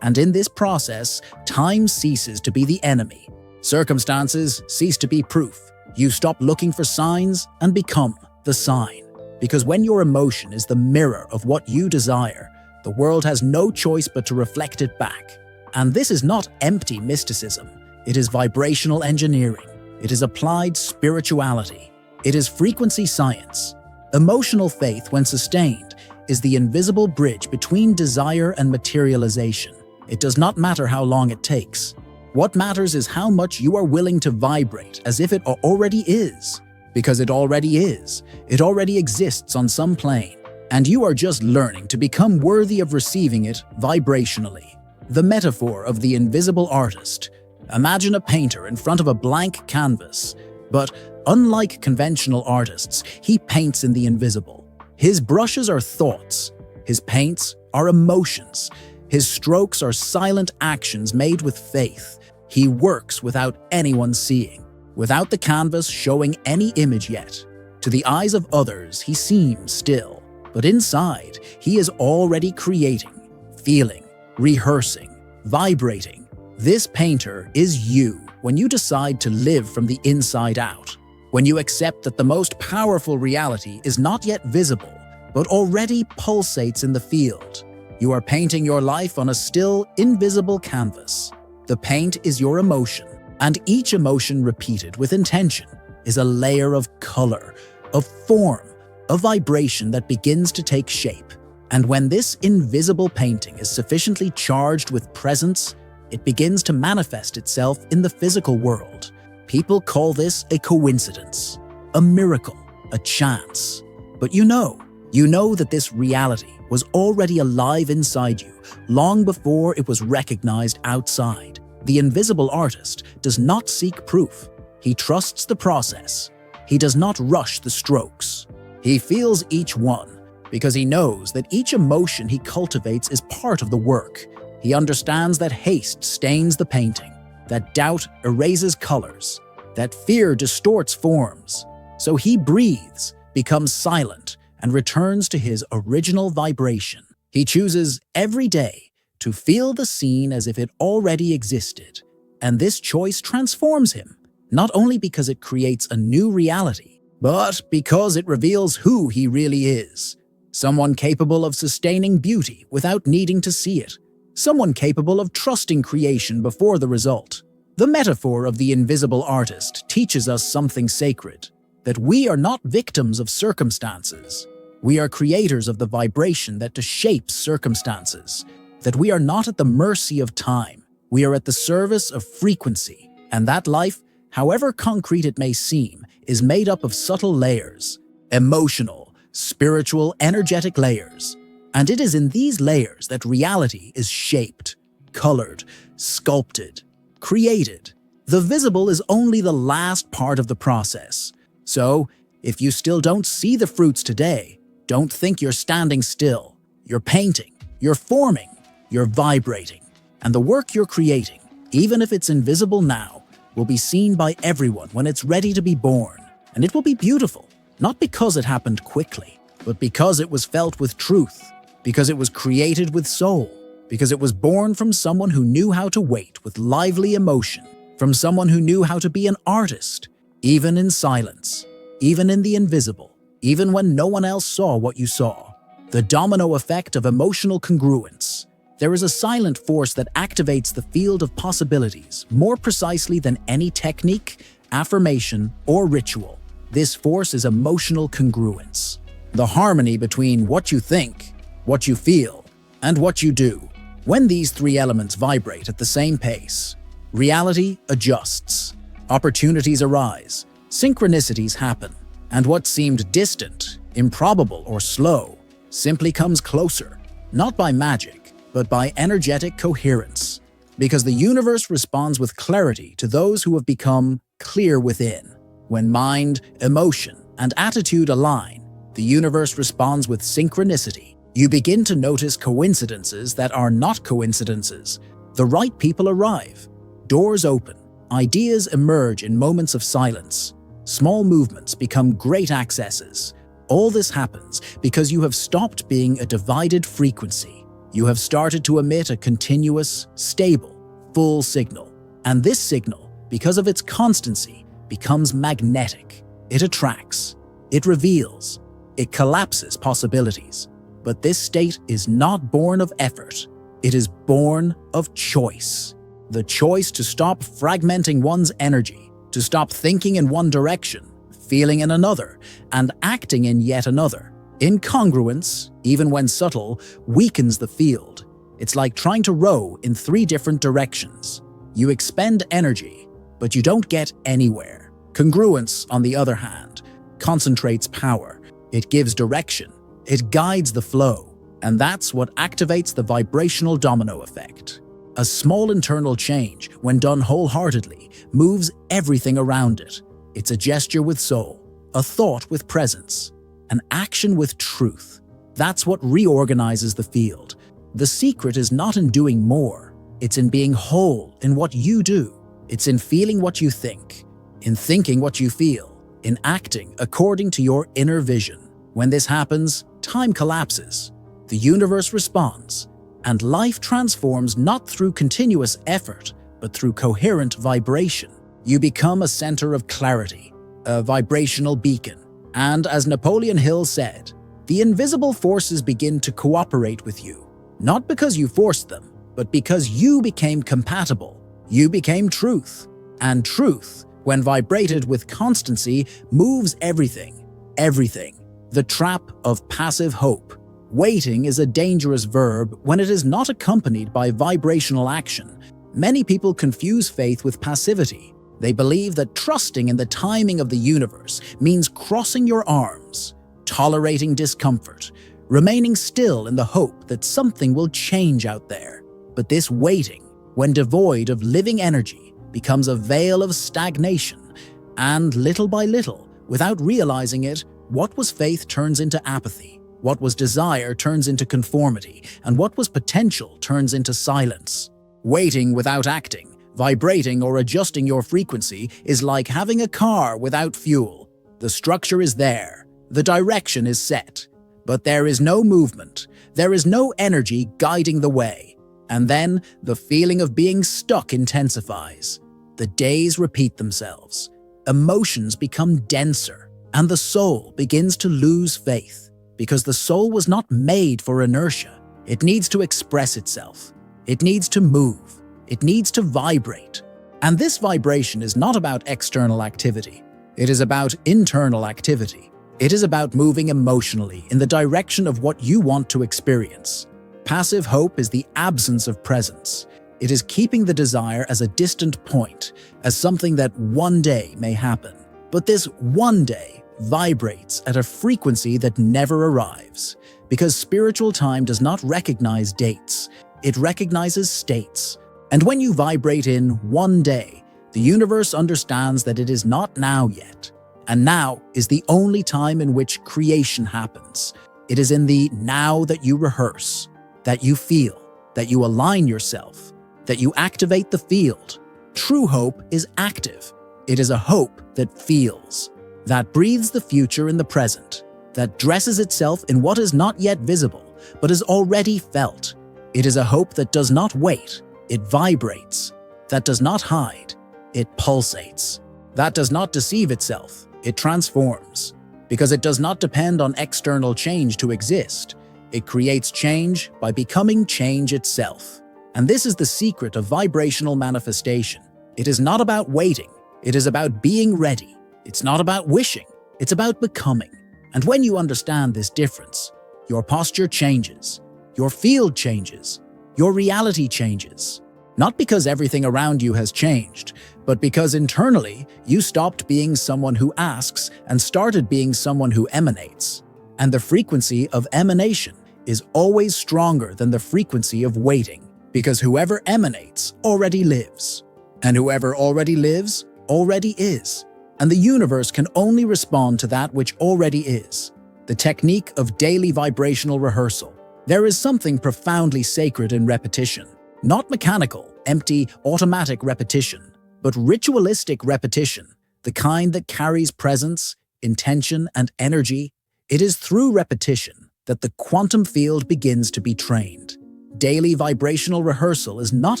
And in this process, time ceases to be the enemy. Circumstances cease to be proof. You stop looking for signs and become the sign. Because when your emotion is the mirror of what you desire, the world has no choice but to reflect it back. And this is not empty mysticism. It is vibrational engineering. It is applied spirituality. It is frequency science. Emotional faith, when sustained, is the invisible bridge between desire and materialization. It does not matter how long it takes. What matters is how much you are willing to vibrate as if it already is. Because it already is. It already exists on some plane. And you are just learning to become worthy of receiving it vibrationally. The metaphor of the invisible artist. Imagine a painter in front of a blank canvas. But unlike conventional artists, he paints in the invisible. His brushes are thoughts. His paints are emotions. His strokes are silent actions made with faith. He works without anyone seeing, without the canvas showing any image yet. To the eyes of others, he seems still, but inside, he is already creating, feeling, rehearsing, vibrating. This painter is you when you decide to live from the inside out, when you accept that the most powerful reality is not yet visible, but already pulsates in the field. You are painting your life on a still, invisible canvas. The paint is your emotion, and each emotion repeated with intention is a layer of color, of form, of vibration that begins to take shape. And when this invisible painting is sufficiently charged with presence, it begins to manifest itself in the physical world. People call this a coincidence, a miracle, a chance. But you know that this reality was already alive inside you long before it was recognized outside. The invisible artist does not seek proof. He trusts the process. He does not rush the strokes. He feels each one because he knows that each emotion he cultivates is part of the work. He understands that haste stains the painting, that doubt erases colors, that fear distorts forms. So he breathes, becomes silent, and returns to his original vibration. He chooses every day to feel the scene as if it already existed. And this choice transforms him, not only because it creates a new reality, but because it reveals who he really is. Someone capable of sustaining beauty without needing to see it. Someone capable of trusting creation before the result. The metaphor of the invisible artist teaches us something sacred, that we are not victims of circumstances. We are creators of the vibration that shapes circumstances, that we are not at the mercy of time. We are at the service of frequency, and that life, however concrete it may seem, is made up of subtle layers, emotional, spiritual, energetic layers. And it is in these layers that reality is shaped, colored, sculpted, created. The visible is only the last part of the process. So, if you still don't see the fruits today, don't think you're standing still. You're painting, you're forming, you're vibrating. And the work you're creating, even if it's invisible now, will be seen by everyone when it's ready to be born. And it will be beautiful, not because it happened quickly, but because it was felt with truth, because it was created with soul, because it was born from someone who knew how to wait with lively emotion, from someone who knew how to be an artist, even in silence, even in the invisible, even when no one else saw what you saw. The domino effect of emotional congruence. There is a silent force that activates the field of possibilities more precisely than any technique, affirmation, or ritual. This force is emotional congruence. The harmony between what you think, what you feel, and what you do. When these three elements vibrate at the same pace, reality adjusts, opportunities arise, synchronicities happen, and what seemed distant, improbable, or slow simply comes closer, not by magic, but by energetic coherence. Because the universe responds with clarity to those who have become clear within. When mind, emotion, and attitude align, the universe responds with synchronicity. You begin to notice coincidences that are not coincidences. The right people arrive. Doors open. Ideas emerge in moments of silence. Small movements become great accesses. All this happens because you have stopped being a divided frequency. You have started to emit a continuous, stable, full signal. And this signal, because of its constancy, becomes magnetic. It attracts. It reveals. It collapses possibilities. But this state is not born of effort. It is born of choice. The choice to stop fragmenting one's energy, to stop thinking in one direction, feeling in another, and acting in yet another. Incongruence, even when subtle, weakens the field. It's like trying to row in three different directions. You expend energy, but you don't get anywhere. Congruence, on the other hand, concentrates power. It gives direction. It guides the flow. And that's what activates the vibrational domino effect. A small internal change, when done wholeheartedly, moves everything around it. It's a gesture with soul, a thought with presence, an action with truth. That's what reorganizes the field. The secret is not in doing more. It's in being whole in what you do. It's in feeling what you think, in thinking what you feel, in acting according to your inner vision. When this happens, time collapses. The universe responds, and life transforms not through continuous effort, but through coherent vibration. You become a center of clarity, a vibrational beacon. And as Napoleon Hill said, the invisible forces begin to cooperate with you, not because you forced them, but because you became compatible. You became truth. And truth, when vibrated with constancy, moves everything. Everything. The trap of passive hope. Waiting is a dangerous verb when it is not accompanied by vibrational action. Many people confuse faith with passivity. They believe that trusting in the timing of the universe means crossing your arms, tolerating discomfort, remaining still in the hope that something will change out there. But this waiting, when devoid of living energy, becomes a veil of stagnation, and little by little, without realizing it, what was faith turns into apathy. What was desire turns into conformity, and what was potential turns into silence. Waiting without acting, Vibrating or adjusting your frequency is like having a car without fuel. The structure is there, the direction is set, but there is no movement, there is no energy guiding the way. And then the feeling of being stuck intensifies. The days repeat themselves, emotions become denser, and the soul begins to lose faith, because the soul was not made for inertia. It needs to express itself. It needs to move. It needs to vibrate. And this vibration is not about external activity. It is about internal activity. It is about moving emotionally in the direction of what you want to experience. Passive hope is the absence of presence. It is keeping the desire as a distant point, as something that one day may happen. But this one day vibrates at a frequency that never arrives, because spiritual time does not recognize dates. It recognizes states. And when you vibrate in one day, the universe understands that it is not now yet. And now is the only time in which creation happens. It is in the now that you rehearse, that you feel, that you align yourself, that you activate the field. True hope is active. It is a hope that feels, that breathes the future in the present, that dresses itself in what is not yet visible, but is already felt. It is a hope that does not wait. It vibrates. That does not hide. It pulsates. That does not deceive itself. It transforms. Because it does not depend on external change to exist. It creates change by becoming change itself. And this is the secret of vibrational manifestation. It is not about waiting. It is about being ready. It's not about wishing. It's about becoming. And when you understand this difference, your posture changes. Your field changes. Your reality changes. Not because everything around you has changed, but because internally you stopped being someone who asks and started being someone who emanates. And the frequency of emanation is always stronger than the frequency of waiting, because whoever emanates already lives. And whoever already lives already is. And the universe can only respond to that which already is. The technique of daily vibrational rehearsal. There is something profoundly sacred in repetition. Not mechanical, empty, automatic repetition, but ritualistic repetition, the kind that carries presence, intention, and energy. It is through repetition that the quantum field begins to be trained. Daily vibrational rehearsal is not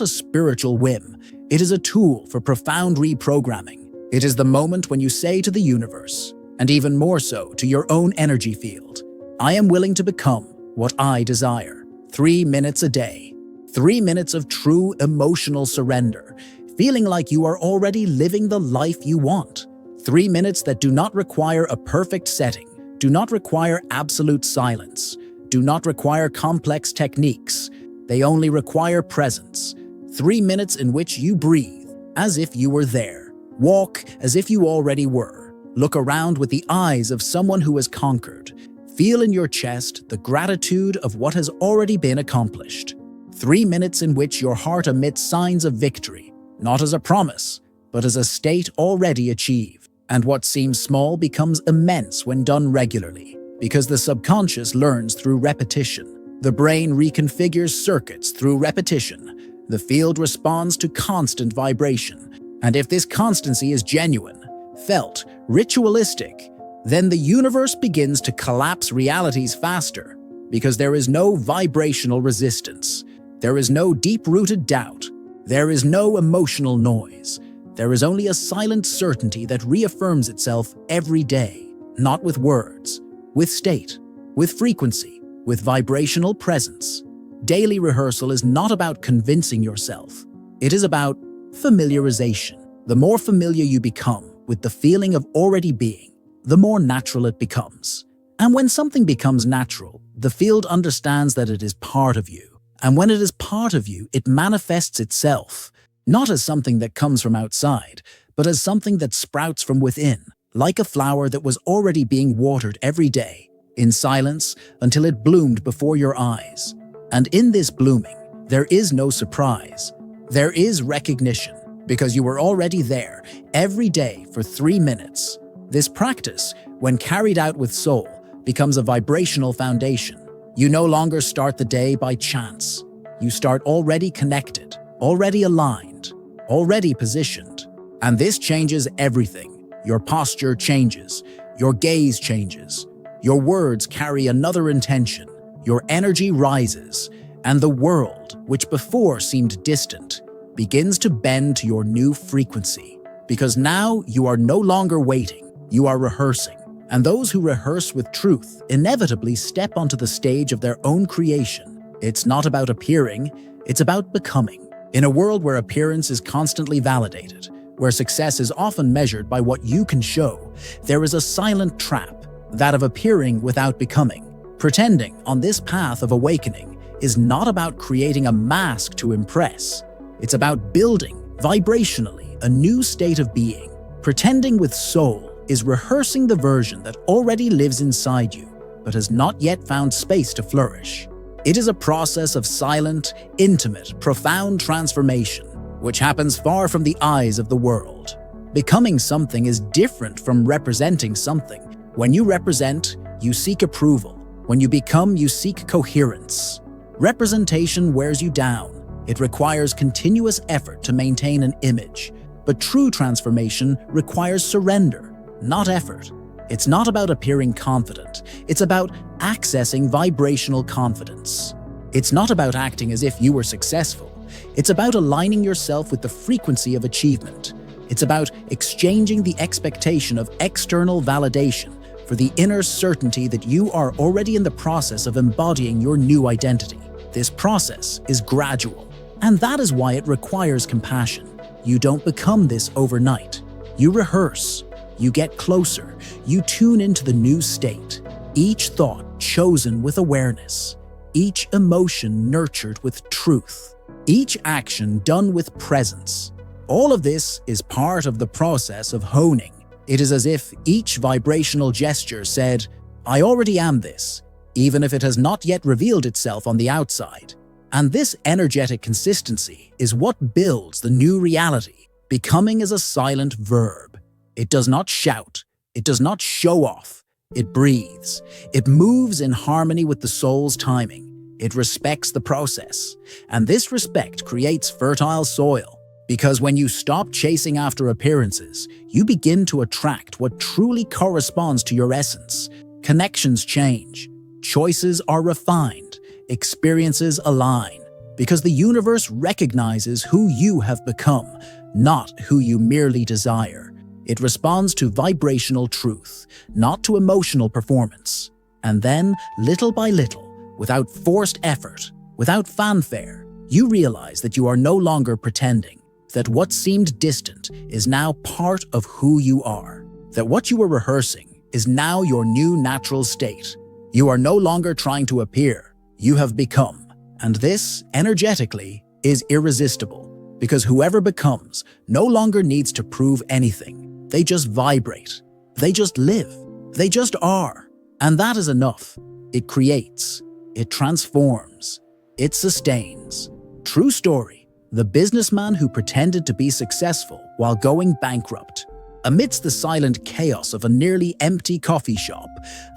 a spiritual whim. It is a tool for profound reprogramming. It is the moment when you say to the universe, and even more so to your own energy field, I am willing to become what I desire. 3 minutes a day. 3 minutes of true emotional surrender, feeling like you are already living the life you want. 3 minutes that do not require a perfect setting, do not require absolute silence, do not require complex techniques. They only require presence. 3 minutes in which you breathe as if you were there. Walk as if you already were. Look around with the eyes of someone who has conquered. Feel in your chest the gratitude of what has already been accomplished. 3 minutes in which your heart emits signs of victory, not as a promise, but as a state already achieved. And what seems small becomes immense when done regularly, because the subconscious learns through repetition. The brain reconfigures circuits through repetition. The field responds to constant vibration. And if this constancy is genuine, felt, ritualistic, then the universe begins to collapse realities faster, because there is no vibrational resistance. There is no deep-rooted doubt. There is no emotional noise. There is only a silent certainty that reaffirms itself every day, not with words, with state, with frequency, with vibrational presence. Daily rehearsal is not about convincing yourself. It is about familiarization. The more familiar you become with the feeling of already being, the more natural it becomes. And when something becomes natural, the field understands that it is part of you. And when it is part of you, it manifests itself, not as something that comes from outside, but as something that sprouts from within, like a flower that was already being watered every day, in silence, until it bloomed before your eyes. And in this blooming, there is no surprise. There is recognition, because you were already there, every day for 3 minutes. This practice, when carried out with soul, becomes a vibrational foundation. You no longer start the day by chance. You start already connected, already aligned, already positioned. And this changes everything. Your posture changes. Your gaze changes. Your words carry another intention. Your energy rises. And the world, which before seemed distant, begins to bend to your new frequency. Because now you are no longer waiting, you are rehearsing. And those who rehearse with truth inevitably step onto the stage of their own creation. It's not about appearing, it's about becoming. In a world where appearance is constantly validated, where success is often measured by what you can show, there is a silent trap, that of appearing without becoming. Pretending on this path of awakening is not about creating a mask to impress. It's about building, vibrationally, a new state of being. Pretending with soul is rehearsing the version that already lives inside you, but has not yet found space to flourish. It is a process of silent, intimate, profound transformation, which happens far from the eyes of the world. Becoming something is different from representing something. When you represent, you seek approval. When you become, you seek coherence. Representation wears you down. It requires continuous effort to maintain an image. But true transformation requires surrender, not effort. It's not about appearing confident. It's about accessing vibrational confidence. It's not about acting as if you were successful. It's about aligning yourself with the frequency of achievement. It's about exchanging the expectation of external validation for the inner certainty that you are already in the process of embodying your new identity. This process is gradual, and that is why it requires compassion. You don't become this overnight. You rehearse. You get closer. You tune into the new state. Each thought chosen with awareness. Each emotion nurtured with truth. Each action done with presence. All of this is part of the process of honing. It is as if each vibrational gesture said, "I already am this," even if it has not yet revealed itself on the outside. And this energetic consistency is what builds the new reality. Becoming is a silent verb. It does not shout. It does not show off. It breathes. It moves in harmony with the soul's timing. It respects the process. And this respect creates fertile soil. Because when you stop chasing after appearances, you begin to attract what truly corresponds to your essence. Connections change. Choices are refined. Experiences align. Because the universe recognizes who you have become, not who you merely desire. It responds to vibrational truth, not to emotional performance. And then, little by little, without forced effort, without fanfare, you realize that you are no longer pretending, that what seemed distant is now part of who you are, that what you were rehearsing is now your new natural state. You are no longer trying to appear, you have become. And this, energetically, is irresistible, because whoever becomes no longer needs to prove anything. They just vibrate. They just live. They just are. And that is enough. It creates. It transforms. It sustains. True story. The businessman who pretended to be successful while going bankrupt. Amidst the silent chaos of a nearly empty coffee shop,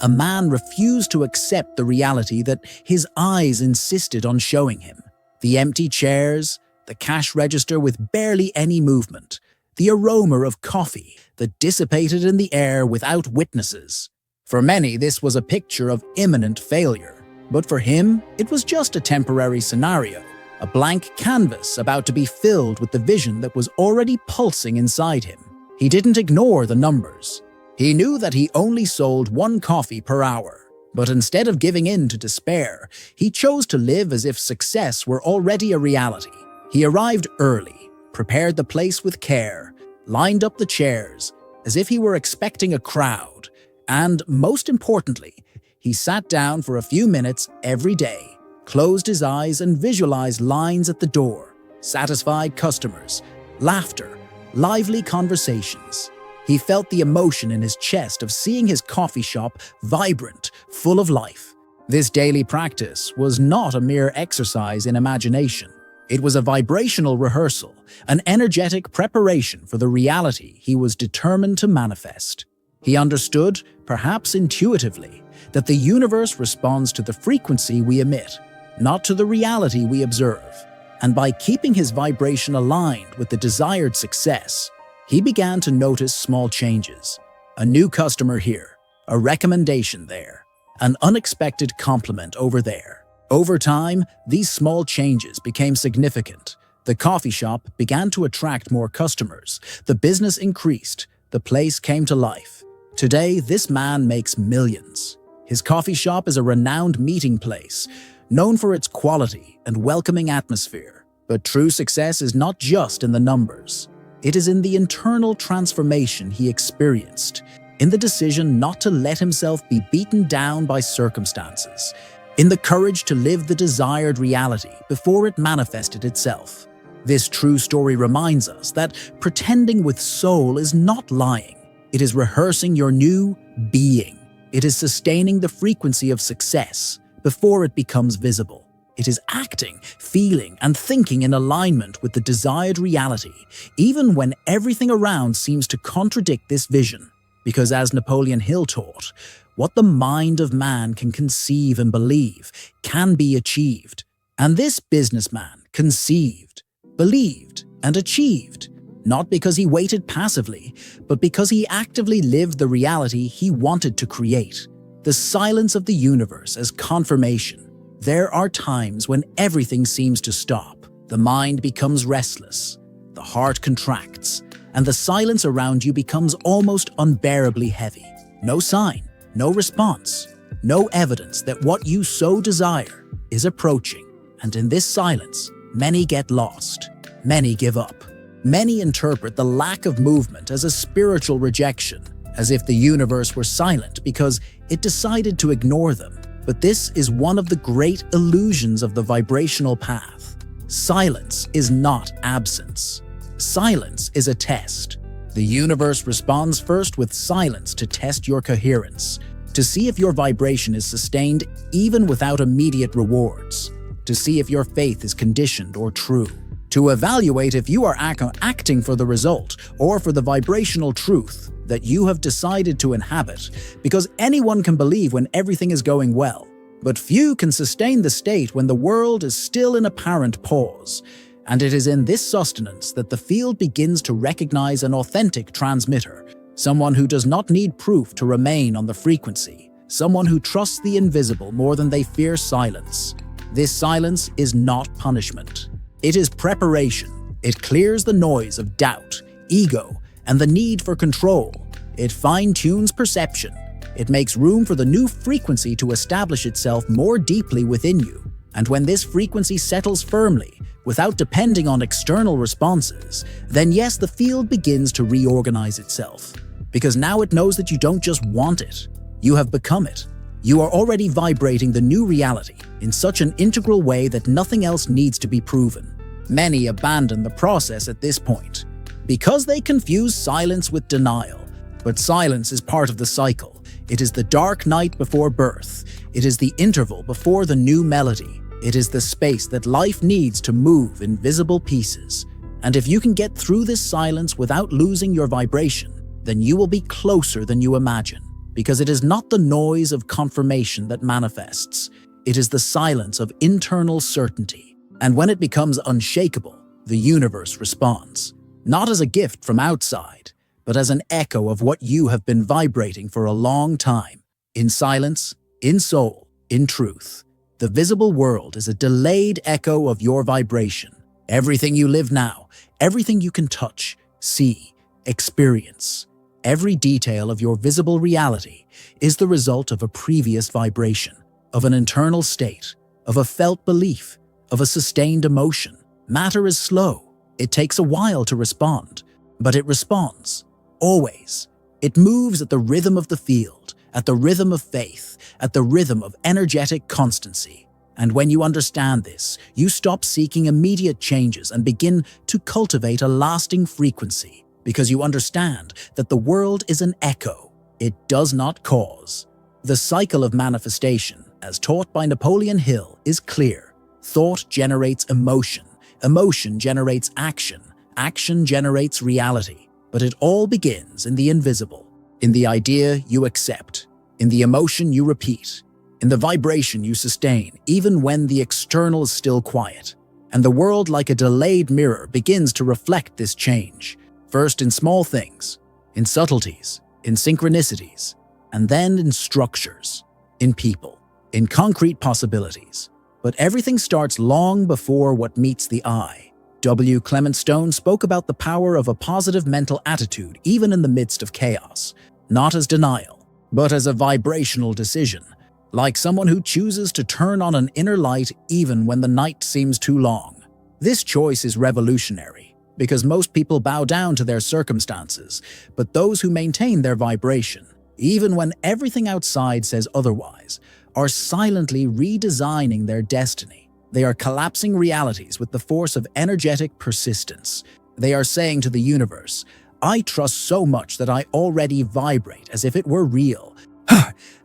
a man refused to accept the reality that his eyes insisted on showing him. The empty chairs, the cash register with barely any movement, the aroma of coffee that dissipated in the air without witnesses. For many, this was a picture of imminent failure. But for him, it was just a temporary scenario, a blank canvas about to be filled with the vision that was already pulsing inside him. He didn't ignore the numbers. He knew that he only sold 1 coffee per hour. But instead of giving in to despair, he chose to live as if success were already a reality. He arrived early, prepared the place with care, lined up the chairs, as if he were expecting a crowd. And, most importantly, he sat down for a few minutes every day, closed his eyes and visualized lines at the door, satisfied customers, laughter, lively conversations. He felt the emotion in his chest of seeing his coffee shop vibrant, full of life. This daily practice was not a mere exercise in imagination. It was a vibrational rehearsal, an energetic preparation for the reality he was determined to manifest. He understood, perhaps intuitively, that the universe responds to the frequency we emit, not to the reality we observe. And by keeping his vibration aligned with the desired success, he began to notice small changes. A new customer here, a recommendation there, an unexpected compliment over there. Over time, these small changes became significant. The coffee shop began to attract more customers. The business increased. The place came to life. Today, this man makes millions. His coffee shop is a renowned meeting place, known for its quality and welcoming atmosphere. But true success is not just in the numbers. It is in the internal transformation he experienced, in the decision not to let himself be beaten down by circumstances, in the courage to live the desired reality before it manifested itself. This true story reminds us that pretending with soul is not lying. It is rehearsing your new being. It is sustaining the frequency of success before it becomes visible. It is acting, feeling, and thinking in alignment with the desired reality, even when everything around seems to contradict this vision. Because as Napoleon Hill taught, what the mind of man can conceive and believe can be achieved. And this businessman conceived, believed, and achieved, not because he waited passively, but because he actively lived the reality he wanted to create. The silence of the universe as confirmation. There are times when everything seems to stop. The mind becomes restless, the heart contracts, and the silence around you becomes almost unbearably heavy. No sign, no response, no evidence that what you so desire is approaching. And in this silence, many get lost. Many give up. Many interpret the lack of movement as a spiritual rejection, as if the universe were silent because it decided to ignore them. But this is one of the great illusions of the vibrational path. Silence is not absence. Silence is a test. The universe responds first with silence to test your coherence, to see if your vibration is sustained even without immediate rewards, to see if your faith is conditioned or true, to evaluate if you are acting for the result or for the vibrational truth that you have decided to inhabit, because anyone can believe when everything is going well, but few can sustain the state when the world is still in apparent pause. And it is in this sustenance that the field begins to recognize an authentic transmitter, someone who does not need proof to remain on the frequency, someone who trusts the invisible more than they fear silence. This silence is not punishment. It is preparation. It clears the noise of doubt, ego, and the need for control. It fine-tunes perception. It makes room for the new frequency to establish itself more deeply within you. And when this frequency settles firmly, without depending on external responses, then yes, the field begins to reorganize itself. Because now it knows that you don't just want it, you have become it. You are already vibrating the new reality in such an integral way that nothing else needs to be proven. Many abandon the process at this point, because they confuse silence with denial. But silence is part of the cycle. It is the dark night before birth. It is the interval before the new melody. It is the space that life needs to move in visible pieces. And if you can get through this silence without losing your vibration, then you will be closer than you imagine. Because it is not the noise of confirmation that manifests. It is the silence of internal certainty. And when it becomes unshakable, the universe responds. Not as a gift from outside, but as an echo of what you have been vibrating for a long time. In silence, in soul, in truth. The visible world is a delayed echo of your vibration. Everything you live now, everything you can touch, see, experience, every detail of your visible reality is the result of a previous vibration, of an internal state, of a felt belief, of a sustained emotion. Matter is slow. It takes a while to respond, but it responds. Always. It moves at the rhythm of the field, at the rhythm of faith, at the rhythm of energetic constancy. And when you understand this, you stop seeking immediate changes and begin to cultivate a lasting frequency, because you understand that the world is an echo. It does not cause. The cycle of manifestation, as taught by Napoleon Hill, is clear. Thought generates emotion. Emotion generates action. Action generates reality. But it all begins in the invisible, in the idea you accept, in the emotion you repeat, in the vibration you sustain, even when the external is still quiet. And the world, like a delayed mirror, begins to reflect this change, first in small things, in subtleties, in synchronicities, and then in structures, in people, in concrete possibilities. But everything starts long before what meets the eye. W. Clement Stone spoke about the power of a positive mental attitude even in the midst of chaos, not as denial, but as a vibrational decision, like someone who chooses to turn on an inner light even when the night seems too long. This choice is revolutionary, because most people bow down to their circumstances, but those who maintain their vibration, even when everything outside says otherwise, are silently redesigning their destiny. They are collapsing realities with the force of energetic persistence. They are saying to the universe, "I trust so much that I already vibrate as if it were real."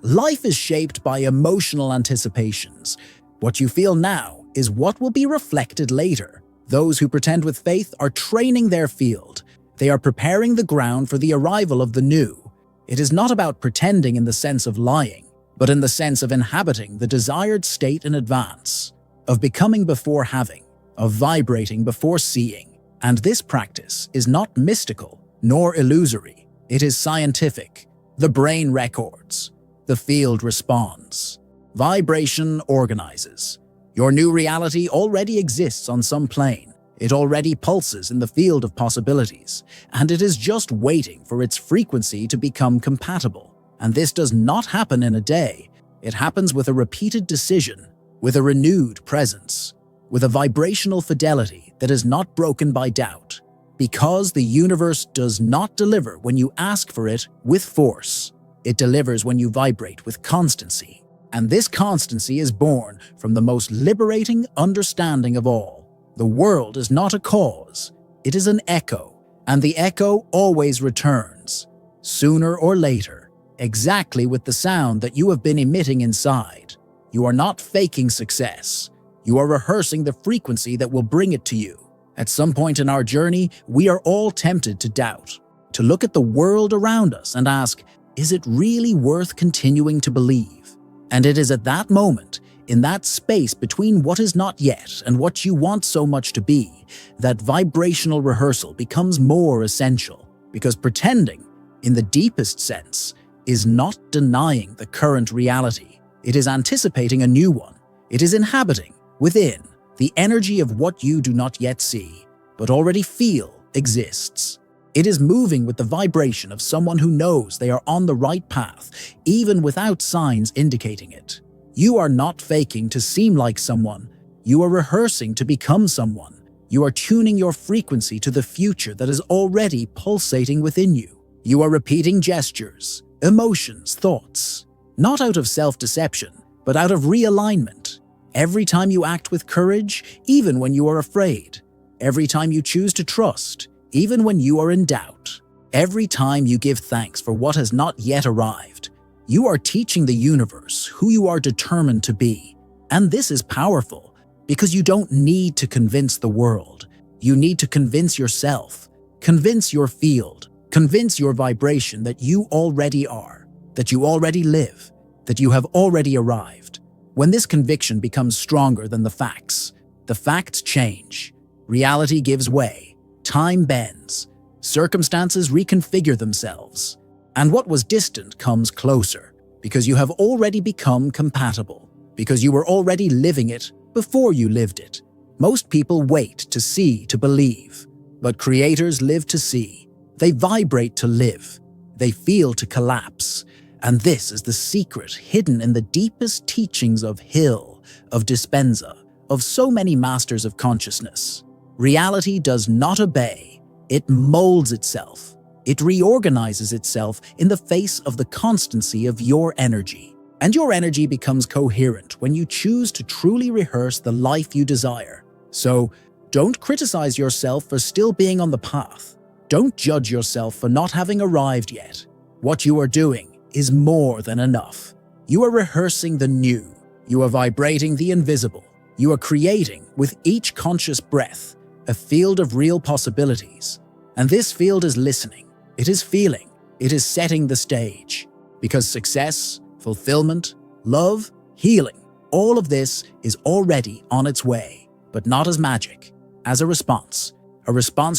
Life is shaped by emotional anticipations. What you feel now is what will be reflected later. Those who pretend with faith are training their field. They are preparing the ground for the arrival of the new. It is not about pretending in the sense of lying, but in the sense of inhabiting the desired state in advance, of becoming before having, of vibrating before seeing. And this practice is not mystical nor illusory. It is scientific. The brain records. The field responds. Vibration organizes. Your new reality already exists on some plane. It already pulses in the field of possibilities, and it is just waiting for its frequency to become compatible. And this does not happen in a day. It happens with a repeated decision, with a renewed presence, with a vibrational fidelity that is not broken by doubt. Because the universe does not deliver when you ask for it with force. It delivers when you vibrate with constancy. And this constancy is born from the most liberating understanding of all. The world is not a cause, it is an echo, and the echo always returns, sooner or later, exactly with the sound that you have been emitting inside. You are not faking success. You are rehearsing the frequency that will bring it to you. At some point in our journey, we are all tempted to doubt, to look at the world around us and ask, is it really worth continuing to believe? And it is at that moment, in that space between what is not yet and what you want so much to be, that vibrational rehearsal becomes more essential, because pretending, in the deepest sense, is not denying the current reality. It is anticipating a new one. It is inhabiting, within, the energy of what you do not yet see, but already feel exists. It is moving with the vibration of someone who knows they are on the right path, even without signs indicating it. You are not faking to seem like someone. You are rehearsing to become someone. You are tuning your frequency to the future that is already pulsating within you. You are repeating gestures, emotions, thoughts, not out of self-deception, but out of realignment. Every time you act with courage, even when you are afraid. Every time you choose to trust, even when you are in doubt. Every time you give thanks for what has not yet arrived. You are teaching the universe who you are determined to be. And this is powerful, because you don't need to convince the world. You need to convince yourself, convince your field, convince your vibration that you already are, that you already live, that you have already arrived. When this conviction becomes stronger than the facts change, reality gives way, time bends, circumstances reconfigure themselves, and what was distant comes closer, because you have already become compatible, because you were already living it before you lived it. Most people wait to see to believe, but creators live to see. They vibrate to live. They feel to collapse. And this is the secret hidden in the deepest teachings of Hill, of Dispenza, of so many masters of consciousness. Reality does not obey. It molds itself. It reorganizes itself in the face of the constancy of your energy. And your energy becomes coherent when you choose to truly rehearse the life you desire. So, don't criticize yourself for still being on the path. Don't judge yourself for not having arrived yet. What you are doing is more than enough. You are rehearsing the new. You are vibrating the invisible. You are creating, with each conscious breath, a field of real possibilities. And this field is listening. It is feeling. It is setting the stage. Because success, fulfillment, love, healing, all of this is already on its way. but not as magic, as a response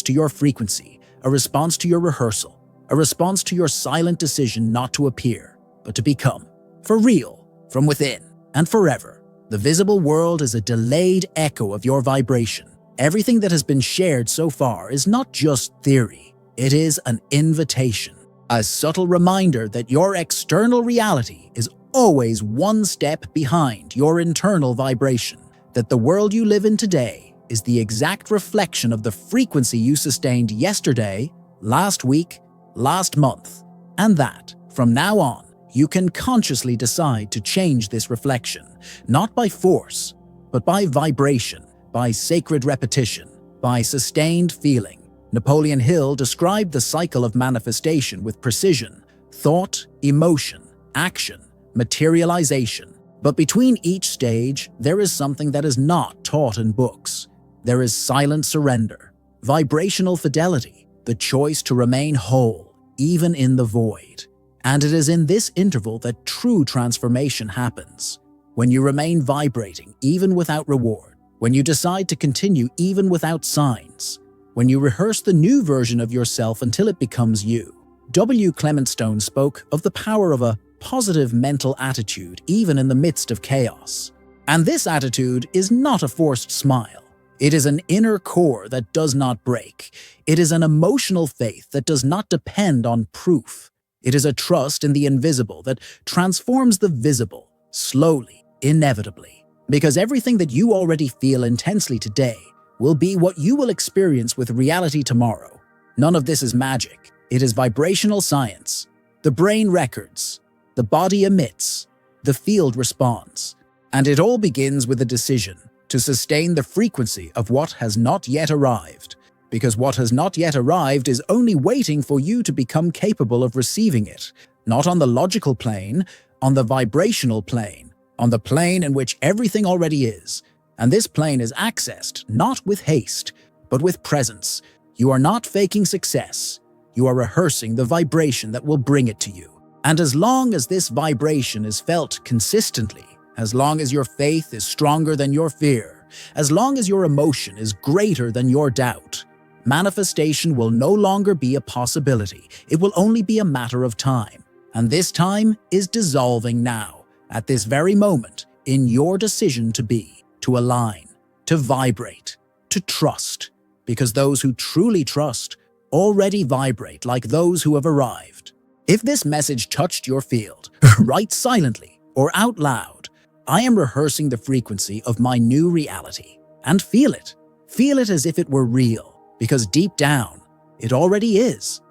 to your frequency, a response to your rehearsal, a response to your silent decision not to appear, but to become, for real, from within, and forever. The visible world is a delayed echo of your vibration. Everything that has been shared so far is not just theory, it is an invitation, a subtle reminder that your external reality is always one step behind your internal vibration, that the world you live in today is the exact reflection of the frequency you sustained yesterday, last week, last month, and that, from now on, you can consciously decide to change this reflection, not by force, but by vibration, by sacred repetition, by sustained feeling. Napoleon Hill described the cycle of manifestation with precision: thought, emotion, action, materialization. But between each stage, there is something that is not taught in books. There is silent surrender, vibrational fidelity, the choice to remain whole, even in the void. And it is in this interval that true transformation happens. When you remain vibrating even without reward, when you decide to continue even without signs, when you rehearse the new version of yourself until it becomes you. W. Clement Stone spoke of the power of a positive mental attitude even in the midst of chaos. And this attitude is not a forced smile. It is an inner core that does not break. It is an emotional faith that does not depend on proof. It is a trust in the invisible that transforms the visible, slowly, inevitably. Because everything that you already feel intensely today will be what you will experience with reality tomorrow. None of this is magic. It is vibrational science. The brain records, the body emits, the field responds. And it all begins with a decision to sustain the frequency of what has not yet arrived. Because what has not yet arrived is only waiting for you to become capable of receiving it, not on the logical plane, on the vibrational plane, on the plane in which everything already is. And this plane is accessed not with haste, but with presence. You are not faking success. You are rehearsing the vibration that will bring it to you. And as long as this vibration is felt consistently, as long as your faith is stronger than your fear, as long as your emotion is greater than your doubt, manifestation will no longer be a possibility. It will only be a matter of time. And this time is dissolving now, at this very moment, in your decision to be, to align, to vibrate, to trust. Because those who truly trust already vibrate like those who have arrived. If this message touched your field, write silently or out loud, "I am rehearsing the frequency of my new reality." And feel it. Feel it as if it were real, because deep down, it already is.